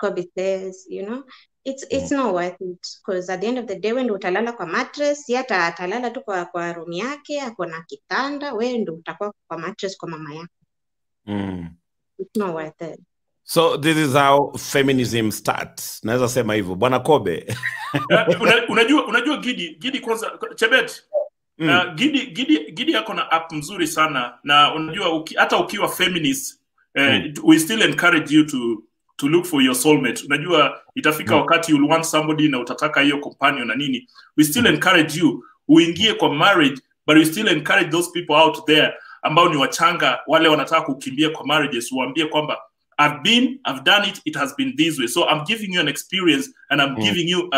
Kobe says, you know, it's not worth it, because at the end of the day, when utalala kwa mattress, yata atalala tu kwa room yake, ako na kitanda, wewe ndio utakuwa kwa mattress kwa mama yako. It's not worth it. So this is how feminism starts. Naweza sema hivyo. Bwana Kobe. Unajua Gidi kwanza Chebet. Gidi yako na app mzuri sana, na unajua hata ukiwa feminist we still encourage you to look for your soulmate. Unajua itafika wakati you'll want somebody na utataka hiyo companion na nini. We still encourage you uingie kwa marriage, but we still encourage those people out there ambao ni wachanga, wale wanataka kukimbia kwa marriages, uambie kwamba I've done it has been this way, so I'm giving you an experience and I'm giving you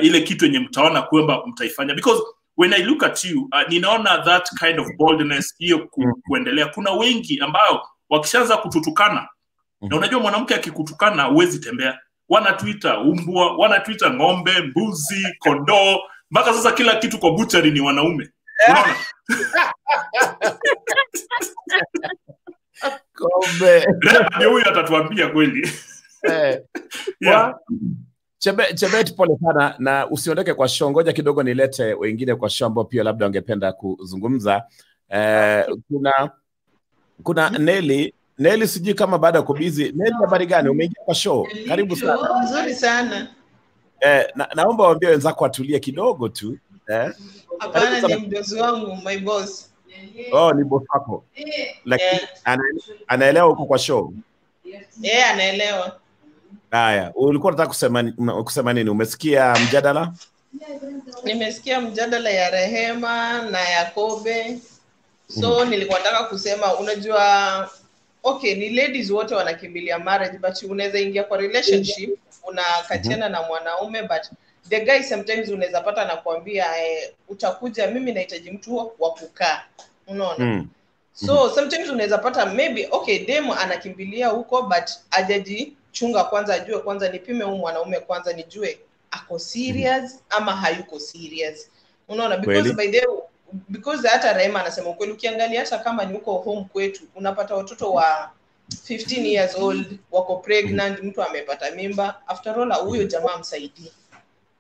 ile kitu yenye mtaona kwamba mtaifanya, because when I look at you, ninaona that kind of boldness hiyo kuendelea. Kuna wengi ambao wakishaanza kututukana, na unajua mwanamke akikutukana huwezi tembea. Wanatuita umbwa, wanatuita ng'ombe, mbuzi, kondoo, mpaka sasa kila kitu kwa butchery ni wanaume. Unaona? Kobe. Ndio huyu atatuambia kweli. Yeah. Chebet, pole sana, na usiondoke kwa show. Ngoja kidogo nilete wengine kwa show ambao pia labda wangependa kuzungumza. Kuna Nelly, sijui kama baada ya kubizi. Nelly, habari gani? Umeingia kwa show. Karibu sana. Nzuri sana. Naomba waambie wenzako atulie kidogo tu. Hapana, ni mdozi wangu, my boss. Oh, ni boss wako. Lakini anaelewa uko kwa show. Anaelewa. Haya, ulikuwa unataka kusema nini? Umesikia mjadala? Nimesikia mjadala ya Rehema na ya Kobe. So nilikuwa nataka kusema, unajua okay, ni ladies wote wanakimbilia marriage, but unaweza ingia kwa relationship unakatiana na mwanaume, but the guy sometimes unaweza pata na kuambia utakuja, mimi nahitaji mtu wa kukaa. Unaona? So sometimes unaweza pata maybe okay, demo anakimbilia huko, but ajaji chunga kwanza, ajue kwanza, nipime huyu mwanaume kwanza, nijue ako serious ama hayuko serious. Unaona? Because hata Rehema anasema ukweli, ukiangalia hata kama ni uko home kwetu unapata watoto wa 15 years old wako pregnant, mtu amepata mimba, after all huyo jamaa msaidie.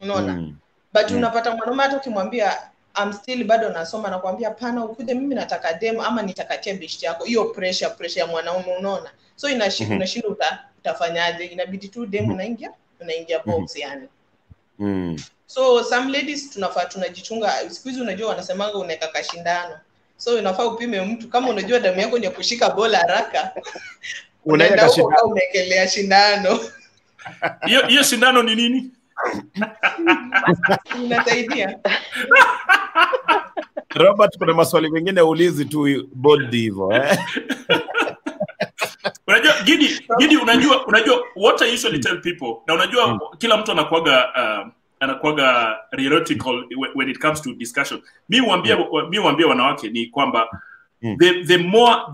Unaona? But unapata mwanaume hata ukimwambia I'm still bado nasoma, na kuambia pana ukuje, mimi nataka demo ama nitakatia bishti yako. Hiyo pressure ya mwanaume, unaona? So unashinda utafanyaje? Inabidi tu demo unaingia box yani. So some ladies tunajichunga. Siku hizi unajua wanasemanga unaweka kashindano. So unafaa upime mtu, kama unajua damu yako ni ya kushika bola haraka, unaenda huko umekelea shindano. Hiyo shindano ni nini? Inasaidia. Robert, kuna maswali mengine ulizi tu bold hivyo Unajua Gidi, unajua what I usually tell people, na unajua kila mtu anakuaga theoretical when it comes to discussion. Mi huambia wanawake ni kwamba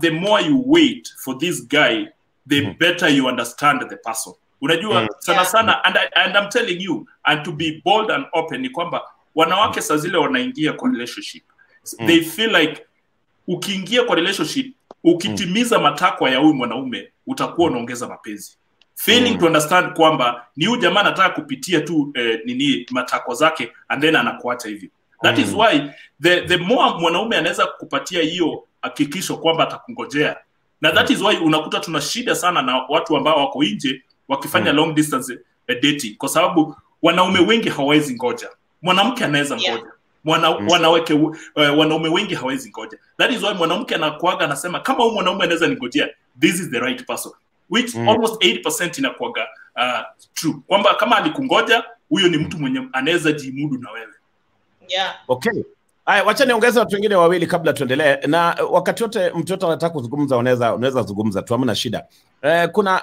the more you wait for this guy, the better you understand the person. Unajua sana and I'm telling you, and to be bold and open, ni kwamba wanawake saa zile wanaingia kwa relationship, they feel like ukiingia kwa relationship ukitimiza matakwa ya huyu mwanaume utakuwa unaongeza mapenzi. Failing to understand kwamba ni huyu jamaa anataka kupitia tu matakwa zake and then anakuacha hivi. That is why the more mwanaume anaweza kukupatia hiyo hakikisho kwamba atakungojea. Na that is why unakuta tuna shida sana na watu ambao wako nje wakifanya long distance dating, kwa sababu wanaume wengi hawawezi ngoja. Mwanamke anaweza ngoja. Wanaume wengi hawezi ngoja. That is why mwanamke anakuaga anasema kama huyu mwanaume anaweza ningojea, this is the right person, which almost 80% inakuaga true, kwamba kama alikungoja huyo ni mtu mwenye anaweza jimudu na wewe. Okay. Haya, wacha niongeze watu wengine wawili kabla tuendelee. Na wakati wote mtoto anataka kuzungumza unaweza zungumza tu, hamna shida. Kuna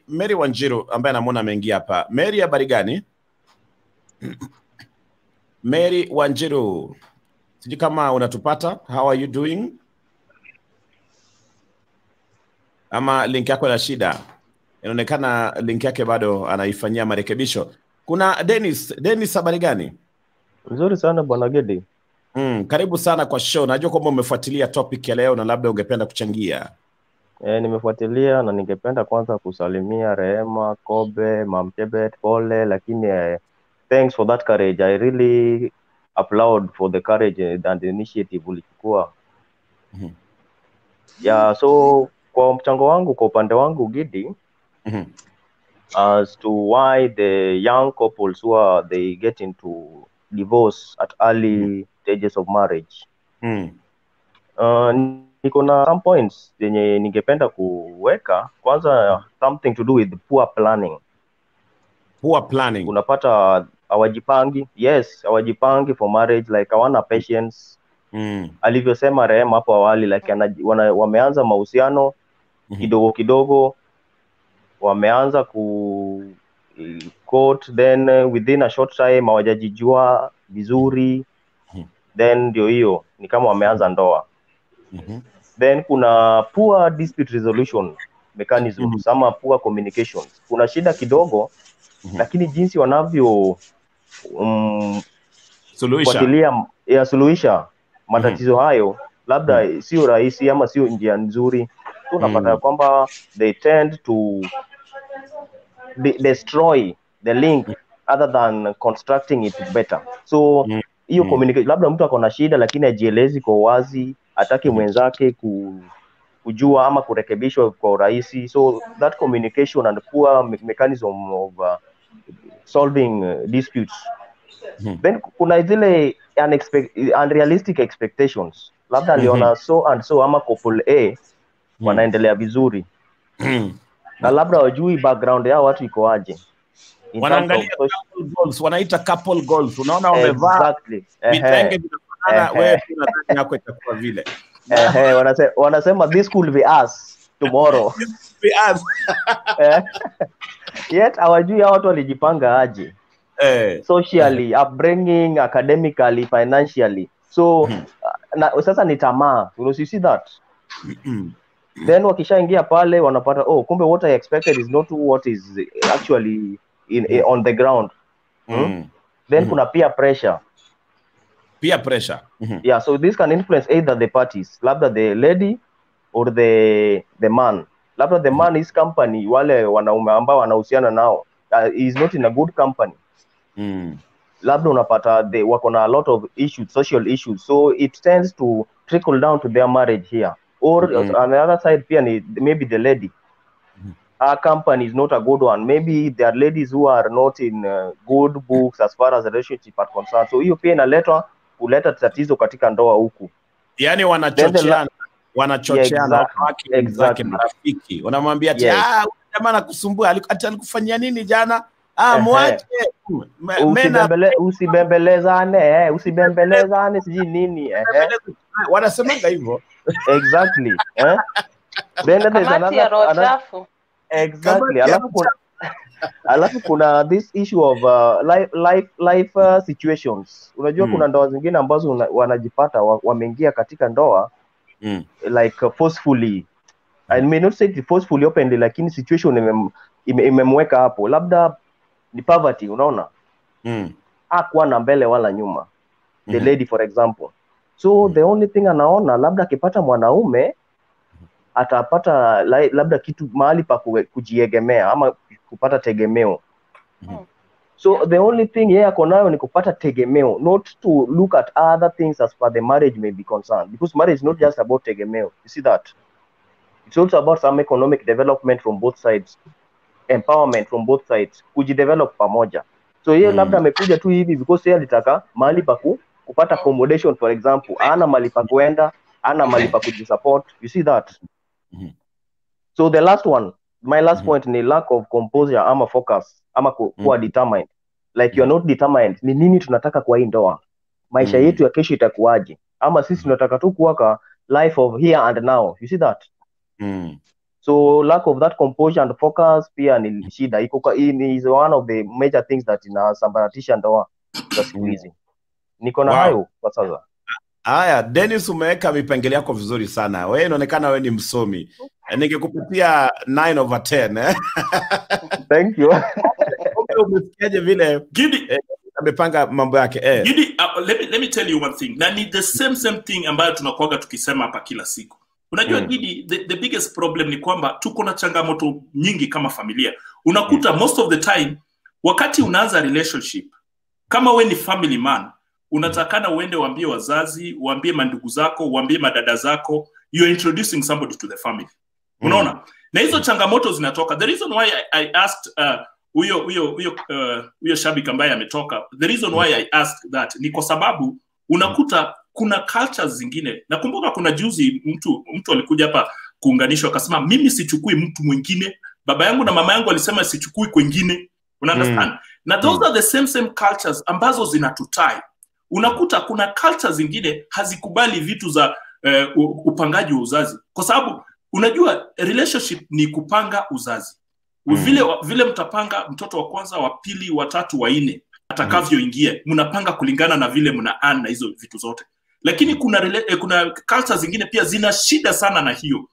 Mary Wanjiru ambaye namuona ameingia hapa. Mary, habari gani? Mary Wanjiru, sijui kama unatupata. How are you doing? Ama link yako ina shida? Inaonekana link yake bado anaifanyia marekebisho. Kuna Dennis, habari gani? Nzuri sana bwana Gedi. Karibu sana kwa show. Najua kwamba umefuatilia topic ya leo na labda ungependa kuchangia. Nimefuatilia na ningependa kwanza kusalimia Rehema, Kobe, Mamchebet, pole, lakini thanks for that courage. I really applaud for the courage and the initiative ulichukua. Yeah, so kwa mchango wangu, kwa upande wangu Gidi, as to why the young couples they get into divorce at early stages of marriage. Niko na some points zenye ningependa kuweka. Kwanza, something to do with poor planning. Poor planning. Unapata hawajipangi for marriage, like hawana patience. Alivyosema Rehema hapo awali, like wameanza mahusiano kidogo kidogo, wameanza court, then within a short time hawajajijua vizuri, then ndio hiyo ni kama wameanza ndoa. Then kuna poor dispute resolution mechanisms, ama poor communications. Kuna shida kidogo, lakini jinsi wanavyo suluhisha matatizo hayo labda sio rahisi ama sio njia nzuri. Tunapata kwamba they tend to destroy the link other than constructing it better. So hiyo communication, labda mtu akona shida lakini ajielezi kwa wazi, ataki mwenzake kujua ama kurekebishwa kwa urahisi. So that communication and poor mechanism of solving disputes. Then kuna zile unrealistic expectations. Labda aliona so and so ama couple A wanaendelea vizuri. Na labda wajui background yao watu iko aje. Wanaangalia couple goals, wanaita couple goals. Unaona wamevaa vitenge vinafanana, wewe unadhani yako itakuwa vile. Wanasema this could be us tomorrow. Be us. Yet hawajui hao watu walijipanga aje. Socially, upbringing, academically, financially. So sasa ni tamaa. You see that? Then wakishaingia pale wanapata kumbe what I expected is not what is actually on the ground. Then kuna peer pressure. Yeah, so this can influence either the parties, labda the lady or the man. Labda the man is company, wale wanaume ambao wanahusiana nao is not in a good company. Labda unapata wako na a lot of issues, social issues, so it tends to trickle down to their marriage here. Or on the other side pia ni maybe the lady, our company is not a good one. Maybe there are ladies who are not in good books as far as relationship are concerned. So hiyo pia kuleta tatizo katika ndoa huku. Yani wanachocheana wanawake wenzake, marafiki. Unamwambia ati jamaa anakusumbua, alikufanyia nini jana? Mwache. Usibembelezane siji nini. Wanasemaga hivyo. Exactly. Then there is another exactly. Alafu kuna this issue of life situations. Unajua kuna ndoa zingine ambazo wanajipata wameingia katika ndoa like forcefully. I may not say forcefully openly, lakini situation imemweka hapo. Labda ni poverty, unaona? Hakuwa na mbele wala nyuma. The lady for example. So the only thing anaona labda akipata mwanaume atapata labda kitu mahali pa kujiegemea ama kupata tegemeo. So the only thing yeye ako nayo ni kupata tegemeo, not to look at other things as far the marriage may be concerned, because marriage is not just about tegemeo. You see that? It's also about some economic development from both sides, empowerment from both sides, kujidevelop pamoja. So yeye labda amekuja tu hivi because yeye alitaka mahali pa kupata accommodation for example, ana mahali pa kuenda, ana mahali pa kujisupport. You see that? So the last one, my last point ni lack of composure ama focus ama kuwa determined. Like you are not determined ni nini tunataka kwa hii ndoa, maisha yetu ya kesho itakuwaje, ama sisi tunataka tu kuwaka life of here and now. You see that? So lack of that composure and focus pia ni shida. Is one of the major things that inasambaratisha ndoa za siku hizi. Niko na hayo kwa sasa. Haya, Dennis, umeweka vipengele yako vizuri sana. Wewe inaonekana wewe ni msomi. Ningekupatia 9 over 10. Thank you. Umesikiaje vile Gidi amepanga mambo yake? Gidi, let me tell you one thing. Na ni the same thing ambayo tunakuaga tukisema hapa kila siku. Unajua Gidi, the biggest problem ni kwamba tuko na changamoto nyingi kama familia. Unakuta most of the time wakati unaanza relationship, kama we ni family man, unatakana uende uambie wazazi, uambie mandugu zako, uambie madada zako, you're introducing somebody to the family. Unaona? Na hizo changamoto zinatoka. The reason why I asked huyo shabiki ambaye ametoka, the reason why I asked that ni kwa sababu unakuta kuna cultures zingine. Nakumbuka kuna juzi mtu alikuja hapa kuunganishwa akasema mimi sichukui mtu mwingine, baba yangu na mama yangu alisema sichukui kwingine. Una understand? Na those are the same cultures ambazo zinatutai. Unakuta kuna cultures zingine hazikubali vitu za upangaji wa uzazi, kwa sababu unajua relationship ni kupanga uzazi. Vile mtapanga mtoto wa kwanza, wa pili, wa tatu, wa nne atakavyoingia, mnapanga kulingana na vile mnaana hizo vitu zote. Lakini kuna cultures zingine pia zina shida sana na hiyo.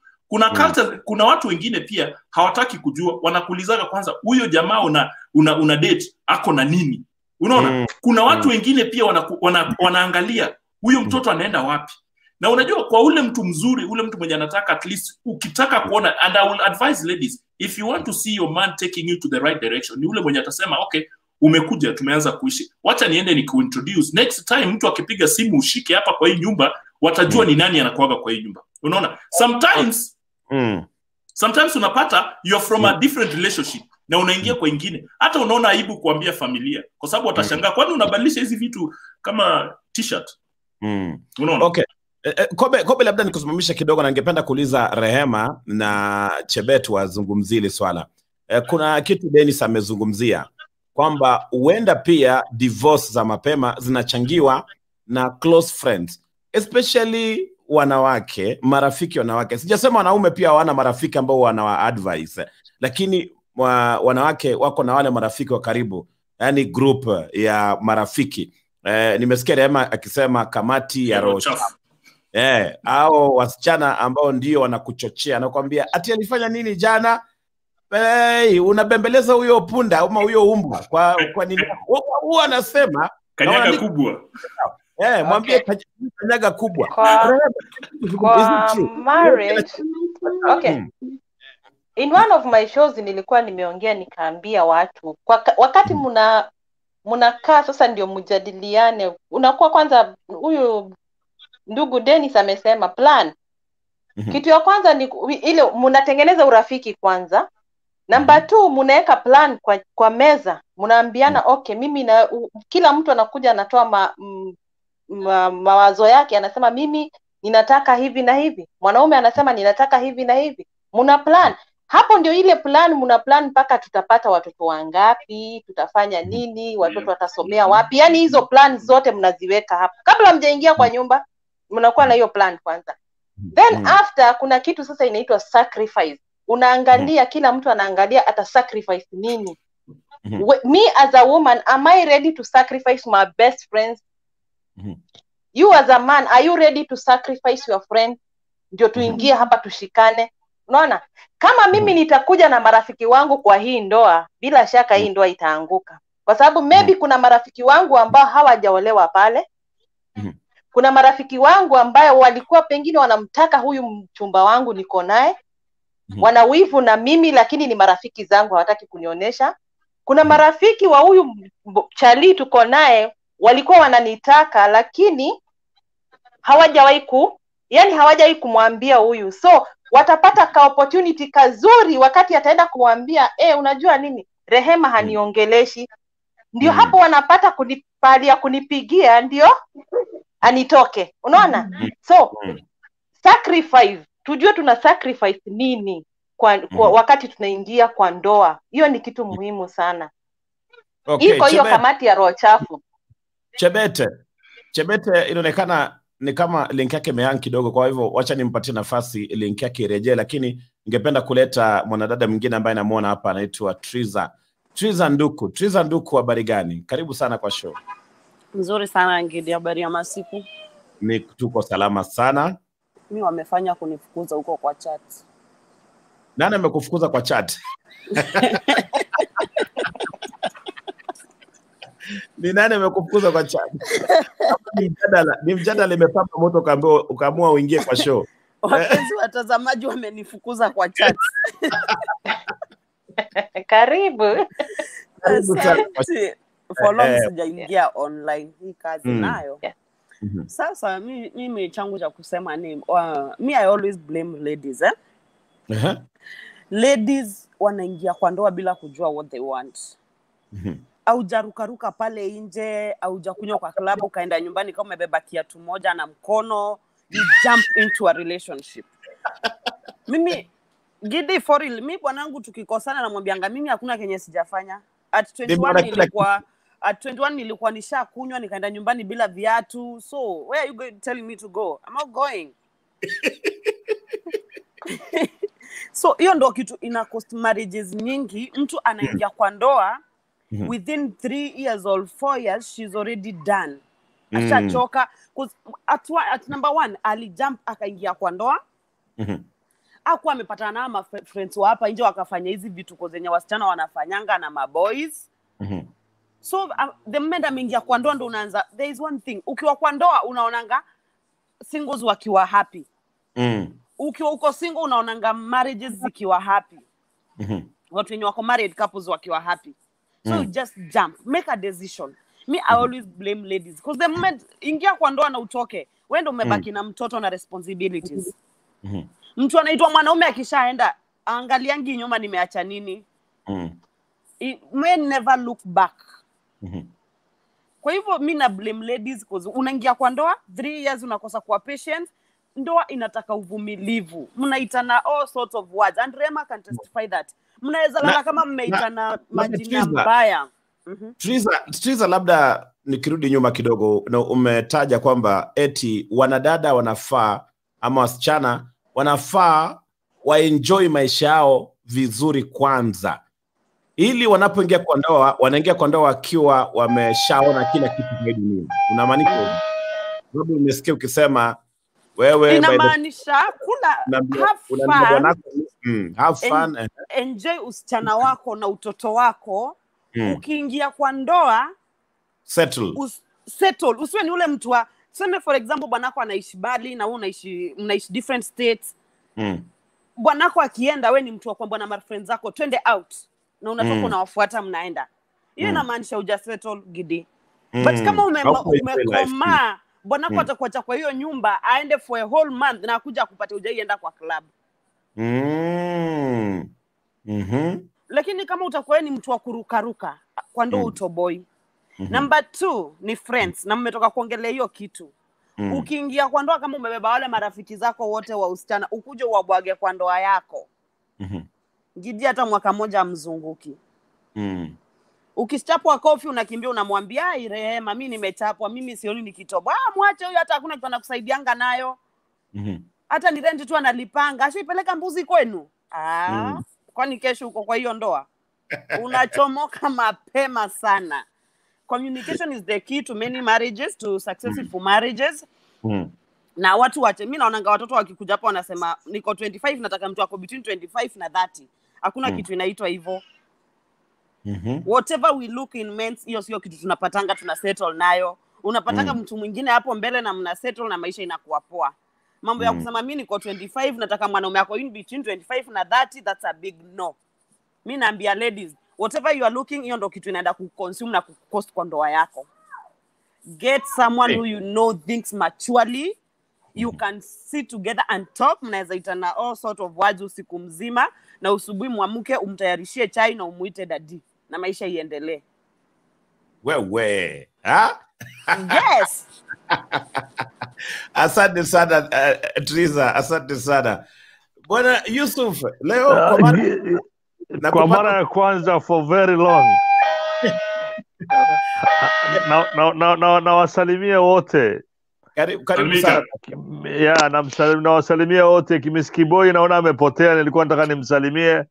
Kuna watu wengine pia hawataki kujua, wanakuulizaga kwanza huyo jamaa una date ako na nini. Unaona? Kuna watu wengine pia wanaangalia huyo mtoto anaenda wapi. Na unajua kwa ule mtu mzuri, ule mtu mwenye anataka, at least ukitaka kuona, and I will advise ladies, if you want to see your man taking you to the right direction, ni ule mwenye atasema okay, umekuja, tumeanza kuishi, wacha niende nikuintroduce, next time mtu akipiga simu ushike hapa kwa hii nyumba, watajua ni nani anakuaga kwa hii nyumba. Unaona? Sometimes unapata you're from a different relationship na unaingia kwa ingine, hata unaona aibu kuambia familia kwa sababu watashangaa, kwani unabadilisha hizi vitu kama t-shirt. Unaona? Okay. Kobe, labda nikusimamisha kidogo, na ningependa kuuliza Rehema na Chebet wazungumzie hili swala. Kuna kitu Dennis amezungumzia kwamba huenda pia divorce za mapema zinachangiwa na close friends, especially wanawake, marafiki wanawake. Sijasema wanaume pia hawana marafiki ambao wana advice, lakini wanawake wako na wale marafiki wa karibu, yani group ya marafiki. Nimesikia Rehema akisema kamati ya roho chafu. Au wasichana ambao ndio wanakuchochea, anakuambia ati alifanya nini jana? Unabembeleza huyo punda ama huyo umbwa kwa nini? Huwa anasema kanyaga kubwa. Mwambie kanyaga kubwa. Kwa marriage. Okay. In one of my shows nilikuwa nimeongea nikaambia watu wakati mnakaa sasa ndio mjadiliane. Unakuwa kwanza, huyu ndugu Dennis amesema plan. Kitu ya kwanza ni ile mnatengeneza urafiki kwanza. Number 2, mnaweka plan kwa meza. Mnaambiana okay, mimi na kila mtu anakuja anatoa mawazo yake, anasema mimi ninataka hivi na hivi. Mwanaume anasema ninataka hivi na hivi. Mna plan. Hapo ndio ile plan, mna plan mpaka tutapata watoto wangapi, tutafanya nini, watoto watasomea wapi. Yaani hizo plan zote mnaziweka hapo. Kabla mjaingia kwa nyumba, mnakuwa na hiyo plan kwanza. Then after kuna kitu sasa inaitwa sacrifice. Unaangalia, kila mtu anaangalia ata sacrifice nini. Me as a woman, am I ready to sacrifice my best friends? You as a man, are you ready to sacrifice your friend? Ndio tuingie hapa tushikane. Unaona? Kama mimi nitakuja na marafiki wangu kwa hii ndoa, bila shaka hii ndoa itaanguka. Kwa sababu maybe kuna marafiki wangu ambao hawajaolewa pale. Kuna marafiki wangu ambao walikuwa pengine wanamtaka huyu mchumba wangu niko naye. Wana wivu na mimi, lakini ni marafiki zangu, hawataki kunionyesha. Kuna marafiki wa huyu chali tuko naye walikuwa wananitaka, lakini hawajawahi kumwambia huyu. So watapata ka opportunity kazuri wakati ataenda kumwambia unajua nini, Rehema haniongeleshi. Ndio hapo wanapata pali ya kunipigia ndio anitoke. Unaona? So sacrifice, tujue tuna sacrifice nini kwa wakati tunaingia kwa ndoa. Hiyo ni kitu muhimu sana. Okay, hiyo kamati ya roho chafu. Chebete inaonekana ni kama link yake imehang kidogo, kwa hivyo wacha nimpatie nafasi link yake irejee, lakini ningependa kuleta mwanadada mwingine ambaye namuona hapa anaitwa Triza Nduku. Triza Nduku, habari gani? Karibu sana kwa show. Nzuri sana Ngidi, habari ya masiku? Ni tuko salama sana. Mimi wamefanya kunifukuza huko kwa chat. Nani amekufukuza kwa chat? Ni nani amekufukuza kwa chat? Ni mjadala imepamba moto ukaamua uingie kwa show. Wapenzi watazamaji wamenifukuza kwa chat. Karibu. Follow sijaingia online hii kazi nayo. Sasa mimi changu cha kusema ni me I always blame ladies Ladies wanaingia kwa ndoa bila kujua what they want. Au jarukaruka pale nje, au jakunywa kwa klabu kaenda nyumbani kama umebeba kiatu moja na mkono, you jump into a relationship. Mimi Gidi for real, mimi bwanangu tukikosana namwambianga mimi hakuna kenye sijafanya. At 21 nilikuwa nishakunywa nikaenda nyumbani bila viatu. So where are you telling me to go? I'm not going. So hiyo ndo kitu ina cost marriages nyingi. Mtu anaingia kwa ndoa within 3 years or 4 years she's already done. Ashachoka at number 1 alijump akaingia kwa ndoa. Hakuwa amepatana na friends wa hapa nje wakafanya hizi vitu zenye wasichana wanafanyanga na maboys. So the moment ameingia kwa ndoa ndo unaanza, there is one thing, ukiwa kwa ndoa unaonanga singles wakiwa happy. Ukiwa uko single unaonanga marriages zikiwa happy. Watu wenye wako married couples wakiwa happy. So you just jump, make a decision. Me I always blame ladies because the moment ingia kwa ndoa na utoke, wewe ndio umebaki na mtoto na responsibilities. Mtu anaitwa mwanaume akishaenda, angaliangi nyuma nimeacha nini. Men never look back. Kwa hivyo mimi na blame ladies because unaingia kwa ndoa 3 years unakosa kuwa patient. Ndoa inataka uvumilivu. Mnaitana all sorts of words and Rema can testify that. Mnaweza lala kama mmeitana majina mbaya. Triza, labda nikirudi nyuma kidogo, na umetaja kwamba eti wanadada wanafaa ama wasichana wanafaa waenjoy maisha yao vizuri kwanza, ili wanapoingia kwa ndoa wanaingia kwa ndoa wakiwa wameshaona kila kitu kwa dunia. Unamaanisha sababu umesikia ukisema wewe inamaanisha kula have fun. Enjoy usichana wako na utoto wako. Ukiingia kwa ndoa settle. Usiwe ni ule mtu wa sema for example bwanako anaishi Bali na wewe mnaishi different states. Bwanako akienda wewe ni mtu wa kwamba na friends zako twende out na unatoka unawafuata mnaenda. Hiyo inamaanisha uja settle Gidi. But kama umekoma bwanako atakuacha kwa hiyo nyumba aende for a whole month na akuja kupata ujaienda kwa club. Lakini kama utakuwa ni mtu wa kurukaruka kwa ndo utoboi. Number 2 ni friends na mmetoka kuongelea hiyo kitu. Ukiingia kwa ndoa kama umebeba wale marafiki zako wote wa usichana ukuje uwabwage kwa ndoa yako. Gidi hata mwaka moja mzunguki. Ukichapwa kofi unakimbia unamwambia ai Rehema mimi nimechapwa mimi sioni nikitoba. Mwache huyo hata hakuna kitu anakusaidianga nayo. Hata ni rent tu analipanga. Ashipeleka mbuzi kwenu. Kwani kesho uko kwa hiyo ndoa? Unachomoka mapema sana. Communication is the key to many marriages, to successful marriages. Na watu wache, mimi naonanga watoto wakikuja hapo wanasema niko 25 nataka mtu wako between 25 na 30. Hakuna kitu inaitwa hivyo. Whatever we look in men, hiyo sio kitu tunapatanga tuna settle nayo. Unapatanga mtu mwingine hapo mbele na mna settle na maisha inakuwa poa. Mambo ya kusema mimi niko 25 nataka mwanaume wako in between 25 na 30, that's a big no. Mimi naambia ladies, whatever you are looking, hiyo ndo kitu inaenda kuconsume na kucost kwa ndoa yako. Get someone who you know thinks maturely. You can sit together and talk. Mnaweza itana all sort of words usiku mzima na usubuhi muamke umtayarishie chai na umuite daddy na maisha iendelee. Wewe, Yes. Asante sana Triza, asante sana. Bwana Yusuf, leo kwa mara ya kwanza for very long. Na wasalimia wote. Karibu sana. Yeah, nawasalimia wote. Kimiskiboi naona amepotea, nilikuwa nataka nimsalimie.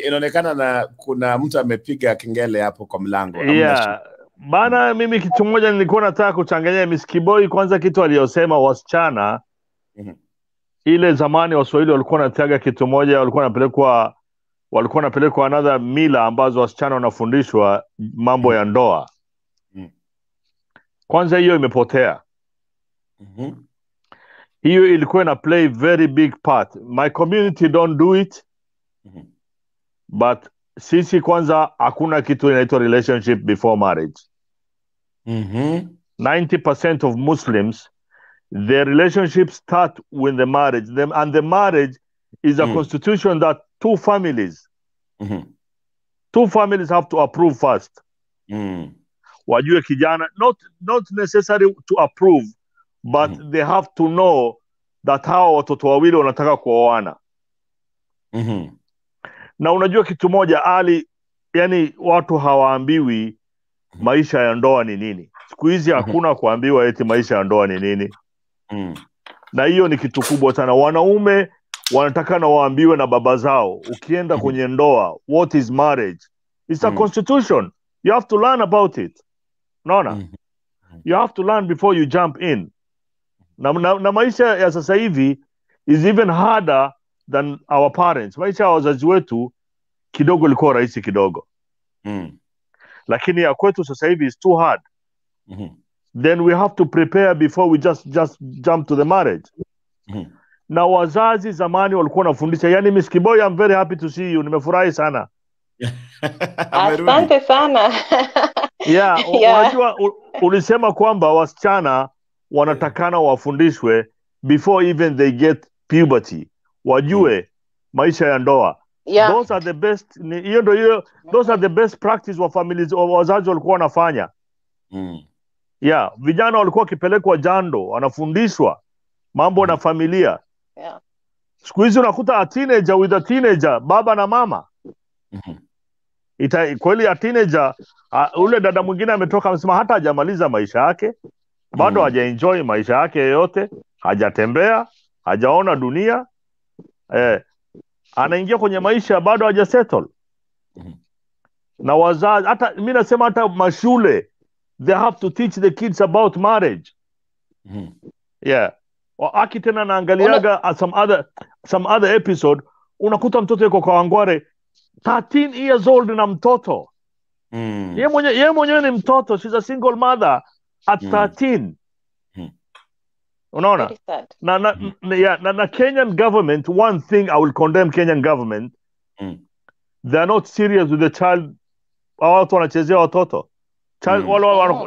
Inaonekana na kuna mtu amepiga kengele hapo kwa mlango. Yeah. Bana, mimi kitu moja nilikuwa nataka kuchanganya Miskiboi. Kwanza kitu aliyosema wasichana, ile zamani Waswahili walikuwa wanataga kitu moja, walikuwa wanapelekwa another mila ambazo wasichana wanafundishwa mambo ya ndoa. Kwanza hiyo imepotea. Hiyo ilikuwa na play very big part. My community don't do it. But sisi kwanza hakuna kitu inaitwa relationship before marriage. 90% of Muslims, their relationships start with the marriage. And the marriage is a constitution that two families have to approve first. Wajue kijana, not necessary to approve, but they have to know that hawa watoto wawili wanataka kuoana. Na unajua kitu moja Ali, yani watu hawaambiwi maisha ya ndoa ni nini. Siku hizi hakuna kuambiwa eti maisha ya ndoa ni nini. Na hiyo ni kitu kubwa sana. Wanaume wanataka na waambiwe na baba zao, ukienda kwenye ndoa, what is marriage? It's a constitution. You have to learn about it. Unaona? You have to learn before you jump in. Na maisha ya sasa hivi is even harder than our parents. Maisha ya wazazi wetu kidogo ilikuwa rahisi kidogo. Lakini ya kwetu sasa hivi is too hard. Then we have to prepare before we just jump to the marriage. Na wazazi zamani walikuwa wanafundisha. Yani Miskiboi, I'm very happy to see you. Nimefurahi sana. Asante sana. Yeah, unajua ulisema kwamba wasichana wanatakana wafundishwe before even they get puberty. Wajue maisha ya ndoa. Those are the best, those are the best practice wa families wazazi walikuwa wanafanya. Yeah, vijana walikuwa kipelekwa jando, wanafundishwa mambo na familia. Siku hizi unakuta a teenager with a teenager, baba na mama. Kweli a teenager, ule dada mwingine ametoka amesema hata hajamaliza maisha yake, bado hajaenjoy maisha yake yote, hajatembea, hajaona dunia. Anaingia kwenye maisha bado hajasettle. Na wazazi, hata mimi nasema hata mashule, they have to teach the kids about marriage. Yeah. Aki tena naangaliaga some other episode, unakuta mtoto yuko kwa Wangware 13 years old na mtoto. Yeye mwenyewe ni mtoto, she's a single mother at 13. Unaona? Na Kenyan government, one thing I will condemn Kenyan government, they are not serious with the child. Watu wanachezea watoto.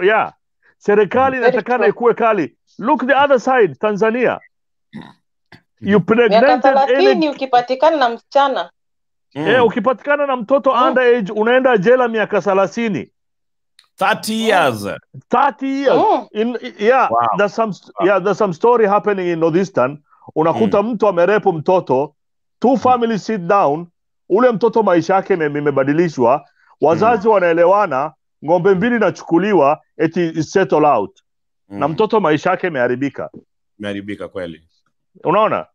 Yeah. Serikali inatakana ikuwe kali. Look the other side, Tanzania. You pregnanted any ukipatikana na msichana. Ukipatikana na mtoto underage unaenda jela miaka 30. 30 years. 30 years. Wow. There's some story happening in Northeastern. Unakuta mtu amerepo mtoto, two families sit down, ule mtoto maisha yake imebadilishwa, wazazi wanaelewana, ng'ombe mbili nachukuliwa, eti settle out. Na mtoto maisha yake imeharibika. Imeharibika kweli. Unaona?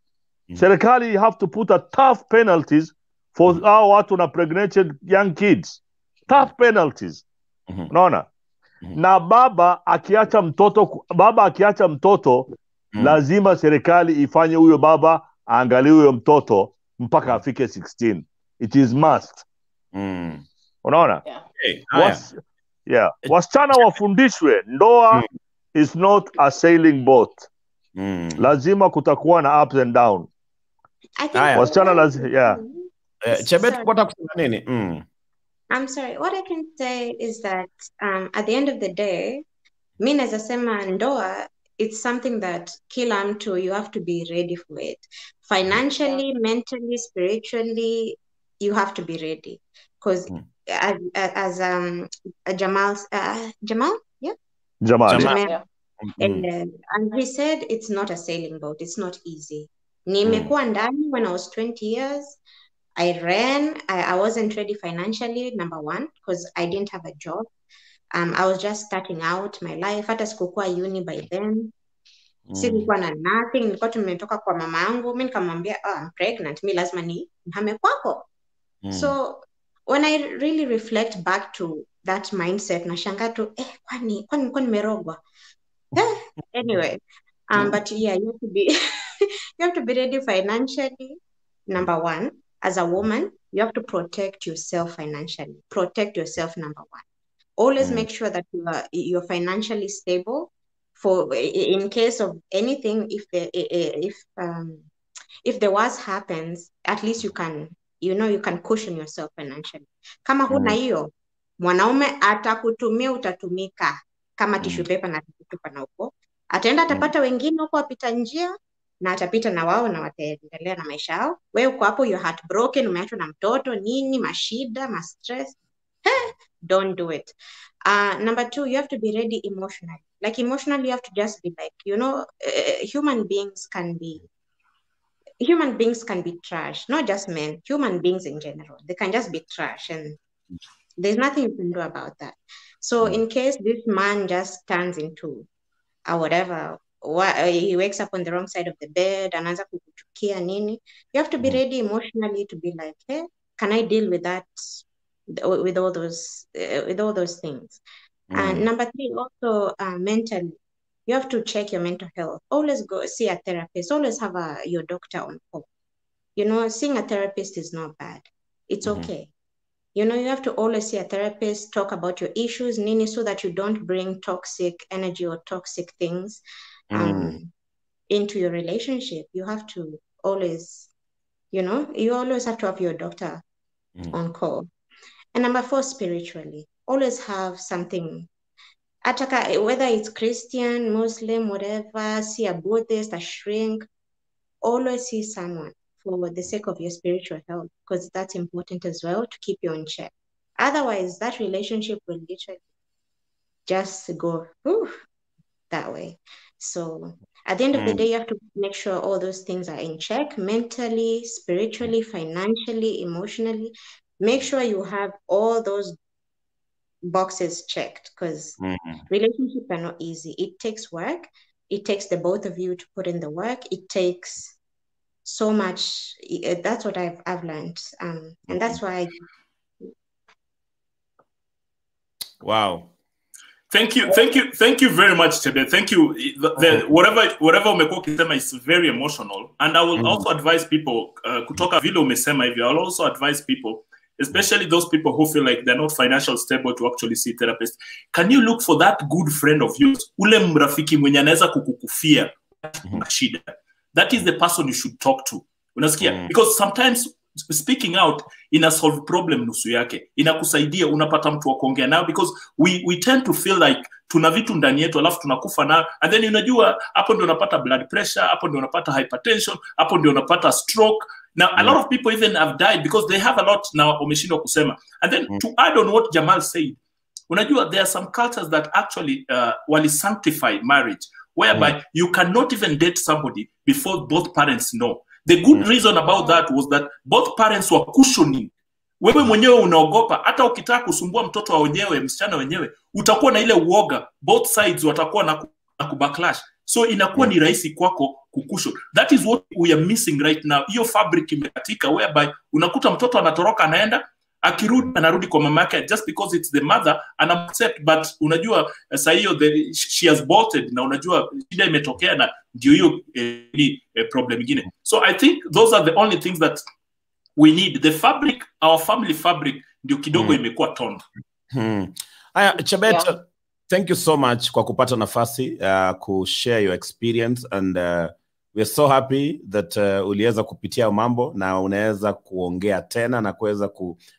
Serikali have to put a tough penalties for our watu na pregnant young kids. Tough penalties. Unaona? Na baba akiacha mtoto, lazima serikali ifanye huyo baba aangalie huyo mtoto mpaka afike 16. It is must. Unaona? Wasichana wafundishwe ndoa is not a sailing boat. Lazima kutakuwa na ups and down. Wasichana lazima Chebet kwa kusema nini? I'm sorry. What I can say is that at the end of the day, mimi naweza sema ndoa, it's something that kila mtu, you have to be ready for it. Financially, mentally, spiritually, you have to be ready. Because as Jamal, yeah? Jamal. Yeah. And he said it's not a sailing boat. It's not easy. Nimekuwa ndani when I was 20 years. I ran. I wasn't ready financially, number one, because I didn't have a job. I was just starting out my life. Hata sikukuwa uni by then. Sikukuwa na nothing. Nilikuwa tumetoka kwa mama yangu. Mimi nikamwambia, I'm pregnant. Mimi lazima nihame kwako. So when I really reflect back to that mindset, nashangaa tu, kwani nimerogwa? Anyway, but yeah, you have to be you have to be ready financially. Number one, as a woman, you have to protect yourself financially. Protect yourself, number one. Always make sure that you're financially stable. For in case of anything, if the worst happens, at least you can cushion yourself financially. Kama huna hiyo, mwanaume atakutumia, utatumika kama tissue paper na kutupa na huko. Ataenda atapata wengine huko wapita njia na atapita na wao na wataendelea na maisha yao. Wewe uko hapo, you're heartbroken, umeachwa na mtoto, nini, mashida, stress. Don't do it. Number two, you have to be ready emotionally. Like emotionally, you have to just be like, human beings can be trash, not just men, human beings in general. They can just be trash and there's nothing you can do about that. So in case this man just turns into whatever, he wakes up on the wrong side of the bed, anaanza kukuchukia nini, you have to be ready emotionally to be like, hey, can I deal with that, with all those things? And number three, also mentally, you have to check your mental health. Always go see a therapist. Always have your doctor on call. Seeing a therapist is not bad. It's okay. You have to always see a therapist, talk about your issues, nini, so that you don't bring toxic energy or toxic things into your relationship. You have to always, you always have to have your doctor on call. And number four, spiritually, always have something. Whether it's Christian, Muslim, whatever, see a Buddhist, a shrink, always see someone for the sake of your spiritual health, because that's important as well to keep you in check. Otherwise, that relationship will literally just go that way. So at the end of the day, you have to make sure all those things are in check, mentally, spiritually, financially, emotionally. Make sure you have all those boxes checked, because relationships are not easy. It takes work. It takes the both of you to put in the work. It takes so much. That's what I've learned, and that's why. Wow. Thank you very much, Chebe. Thank you. Whatever umekuwa ukisema is very emotional, and I will also advise people kutoka vile umesema hivi. I'll also advise people, especially those people who feel like they're not financially stable, to actually see therapists. Can you look for that good friend of yours, ule mrafiki mwenye anaweza kukukufia shida? That is the person you should talk to. Unasikia? Because sometimes speaking out ina solve problem nusu yake, inakusaidia, unapata mtu wa kuongea nao, because we tend to feel like tuna vitu ndani yetu alafu tunakufa nao, and then unajua hapo ndio unapata blood pressure, hapo ndio unapata hypertension, hapo ndio unapata stroke. Now a lot of people even have died because they have a lot na umeshindwa kusema. And then to add on what Jamal said, unajua there are some cultures that actually wali sanctify marriage, whereby you cannot even date somebody before both parents know. The good reason about that was that both parents were cushioning. Wewe mwenyewe unaogopa, hata ukitaka kusumbua mtoto wa wenyewe, msichana wenyewe, utakuwa na ile uoga. Both sides watakuwa na kubacklash. So inakuwa ni rahisi kwako kukusho. That is what we are missing right now. Hiyo fabric imekatika, whereby unakuta mtoto anatoroka, anaenda, akirudi anarudi kwa mama yake just because it's the mother, and accept. But unajua saa hiyo she has bolted, na unajua shida imetokea, na ndio hiyo problem ingine. So I think those are the only things that we need. The fabric, our family fabric, ndio kidogo imekuwa torn. Aya, Chebet, thank you so much kwa kupata nafasi kushare your experience, and we are so happy that uliweza kupitia mambo na unaweza kuongea tena na kuweza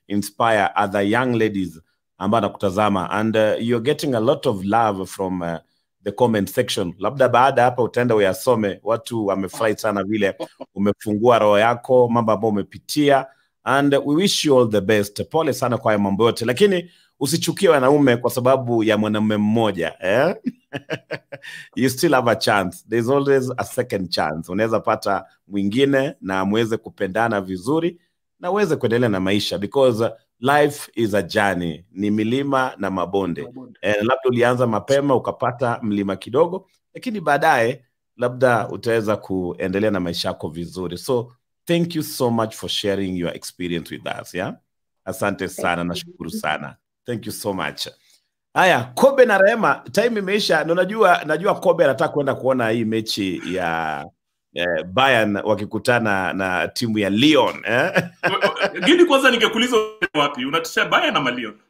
inspire other young ladies ambao nakutazama, and you're getting a lot of love from the comment section. Labda baada hapa utaenda uyasome, watu wamefurahi sana vile umefungua roho yako, mambo ambayo umepitia, and we wish you all the best. Pole sana kwa mambo yote, lakini usichukie wanaume kwa sababu ya mwanamume mmoja, You still have a chance. There's always a second chance. Unaweza pata mwingine na muweze kupendana vizuri na uweze kuendelea na maisha, because life is a journey, ni milima na mabonde. Labda ulianza mapema ukapata mlima kidogo, lakini baadaye labda utaweza kuendelea na maisha yako vizuri. So thank you so much for sharing your experience with us. Yeah, asante sana, nashukuru sana. Thank you so much. Haya, Kobe na Rehema, time imeisha. Najua Kobe anataka kwenda kuona hii mechi ya Bayern wakikutana na timu ya Lyon. Gidi, kwanza ningekuuliza wapi unatisha Bayern ama Lyon?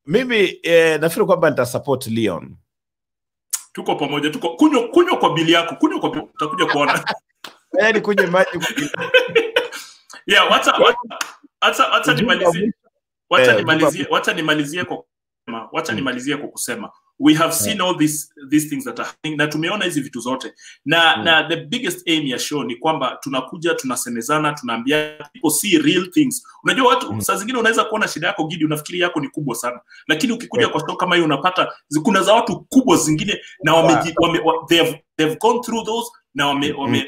Mimi nafikiri kwamba nitasupport Lyon. Tuko pamoja, tuko kunywa kwa bili yako, kunywa kwa utakuja kuona. Yaani kunywa maji. Yeah, wacha nimalizie kwa kusema we have seen all these things that are happening, na tumeona hizi vitu zote na the biggest aim ya show ni kwamba tunakuja tunasemezana, tunaambia people see real things. Unajua watu saa zingine unaweza kuona shida yako Gidi, unafikiri yako ni kubwa sana, lakini ukikuja kwa show kama hiyo unapata kuna za watu kubwa zingine na they've gone through those na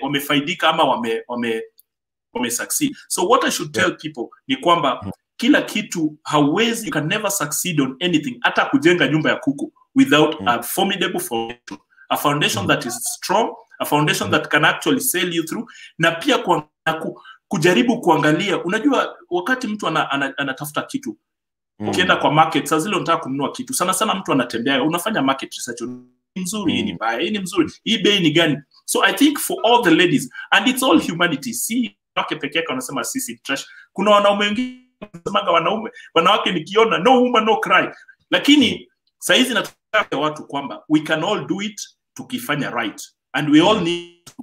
wamefaidika ama wame succeed. So what I should tell people ni kwamba kila kitu hauwezi, you can never succeed on anything, hata kujenga nyumba ya kuku, without a formidable foundation, a foundation that is strong, a foundation that can actually sail you through. Na pia kujaribu kuangalia, unajua wakati mtu anatafuta kitu, ukienda kwa market, saa zile unataka kununua kitu, sana mtu anatembea, unafanya market research, nzuri, hii ni mbaya, hii ni mzuri, hii bei ni gani? So I think for all the ladies, and it's all humanity, si wake peke yake wanasema sisi trash, kuna wanaume wengine wanasema wanawake nikiona no woman no cry, lakini saizi nataka watu kwamba we can all do it tukifanya right, and we all need to.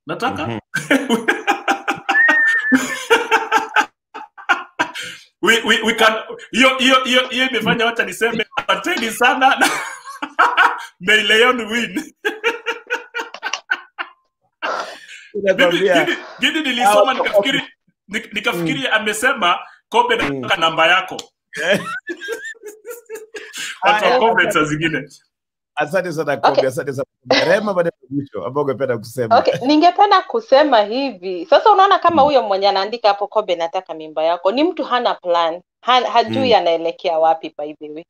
Nataka we can hiyo imefanya wacha niseme asanteni sana. May Leon win. Gidi nilisoma nikafikiri amesema Kobe na namba yako. Watu Kobe saa zingine. Asante sana Kobe, asante sana. Rehema, baada ya mwisho ambao ungependa kusema. Okay, ningependa kusema hivi. Sasa unaona kama huyo mwenye anaandika hapo Kobe nataka mimba yako, ni mtu hana plan, hajui anaelekea wapi by the way.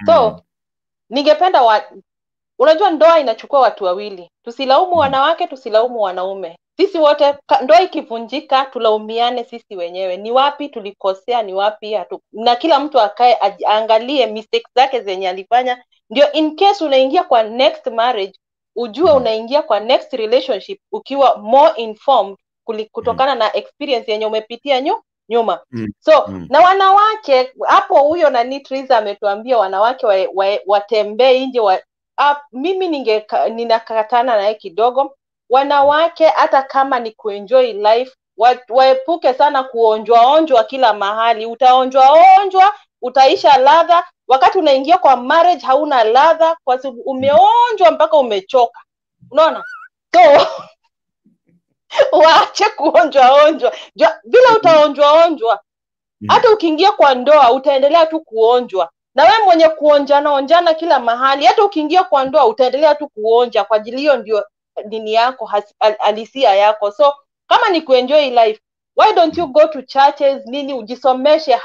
So ningependa unajua ndoa inachukua watu wawili. Tusilaumu wanawake, tusilaumu wanaume. Sisi wote ndoa ikivunjika tulaumiane sisi wenyewe. Ni wapi tulikosea, ni wapi na kila mtu akae aangalie mistakes zake zenye alifanya, ndio in case unaingia kwa next marriage ujue unaingia kwa next relationship ukiwa more informed kutokana na experience yenye umepitia nyuma. So na wanawake hapo, huyo nani Triza ametuambia wanawake watembee nje mimi ninakatana naye kidogo. Wanawake hata kama ni kuenjoy life, waepuke sana kuonjwa kila mahali. Utaonjwa, utaisha ladha. Wakati unaingia kwa marriage hauna ladha kwa sababu umeonjwa mpaka umechoka. Unaona? So waache kuonjwa. Bila utaonjwa. Hata ukiingia kwa ndoa utaendelea tu kuonjwa. Na wewe mwenye kuonjana kila mahali, hata ukiingia kwa ndoa utaendelea tu kuonja, kwa ajili hiyo ndio dini yako, halisia yako. So kama ni kuenjoy life, why don't you go to churches, ujisomeshe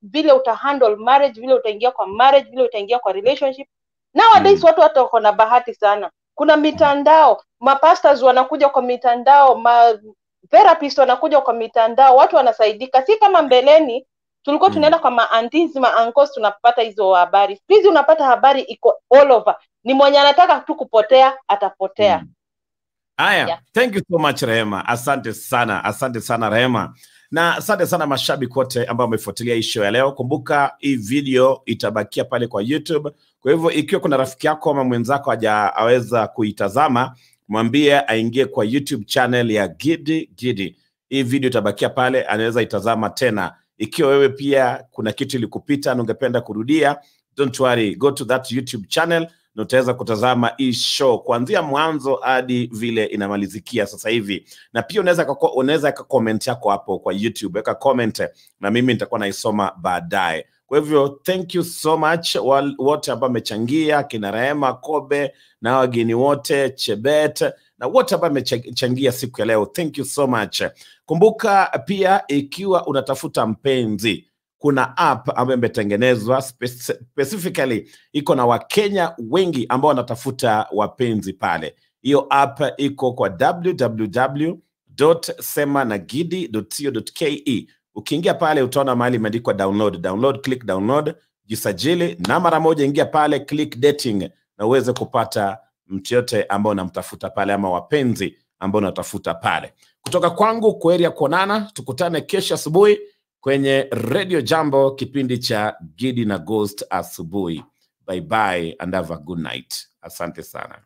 vile utahandle marriage, vile utaingia kwa marriage, vile utaingia kwa relationship. Nowadays watu wako na bahati sana. Kuna mitandao, mapastors wanakuja kwa mitandao, therapists wanakuja kwa mitandao, watu wanasaidika. Si kama mbeleni tulikuwa tunaenda kwa ma-aunties, ma-uncles tunapata hizo habari. Hizi unapata habari iko all over. Ni mwenye anataka tu kupotea atapotea. Haya, thank you so much Rehema. Asante sana Rehema. Na asante sana mashabiki wote ambao wamefuatilia hii show ya leo. Kumbuka hii video itabakia pale kwa YouTube. Kwa hivyo ikiwa kuna rafiki yako ama mwenzako hajaweza kuitazama, mwambie aingie kwa YouTube channel ya Gidi. Hii video itabakia pale, anaweza itazama tena. Ikiwa wewe pia kuna kitu ilikupita na ungependa kurudia, don't worry, go to that YouTube channel na utaweza kutazama hii show kuanzia mwanzo hadi vile inamalizikia sasa hivi. Na pia unaweza comment yako hapo kwa YouTube, weka comment na mimi nitakuwa naisoma baadaye. Kwa hivyo thank you so much wote ambao wamechangia, kina Rehema, Kobe na wageni wote, Chebet na wote ambao wamechangia siku ya leo. Thank you so much. Kumbuka pia ikiwa unatafuta mpenzi, kuna app ambayo imetengenezwa specifically, iko na Wakenya wengi ambao wanatafuta wapenzi pale. Hiyo app iko kwa www.semanagidi.co.ke. Ukiingia pale utaona mahali imeandikwa download, click download, jisajili na mara moja ingia pale, click dating na uweze kupata mtu yote ambao unamtafuta pale ama wapenzi ambao unatafuta pale. Kutoka kwangu, kwaheri ya kuonana, tukutane kesho asubuhi kwenye Radio Jambo, kipindi cha Gidi na Ghost asubuhi. Bye bye and have a good night. Asante sana.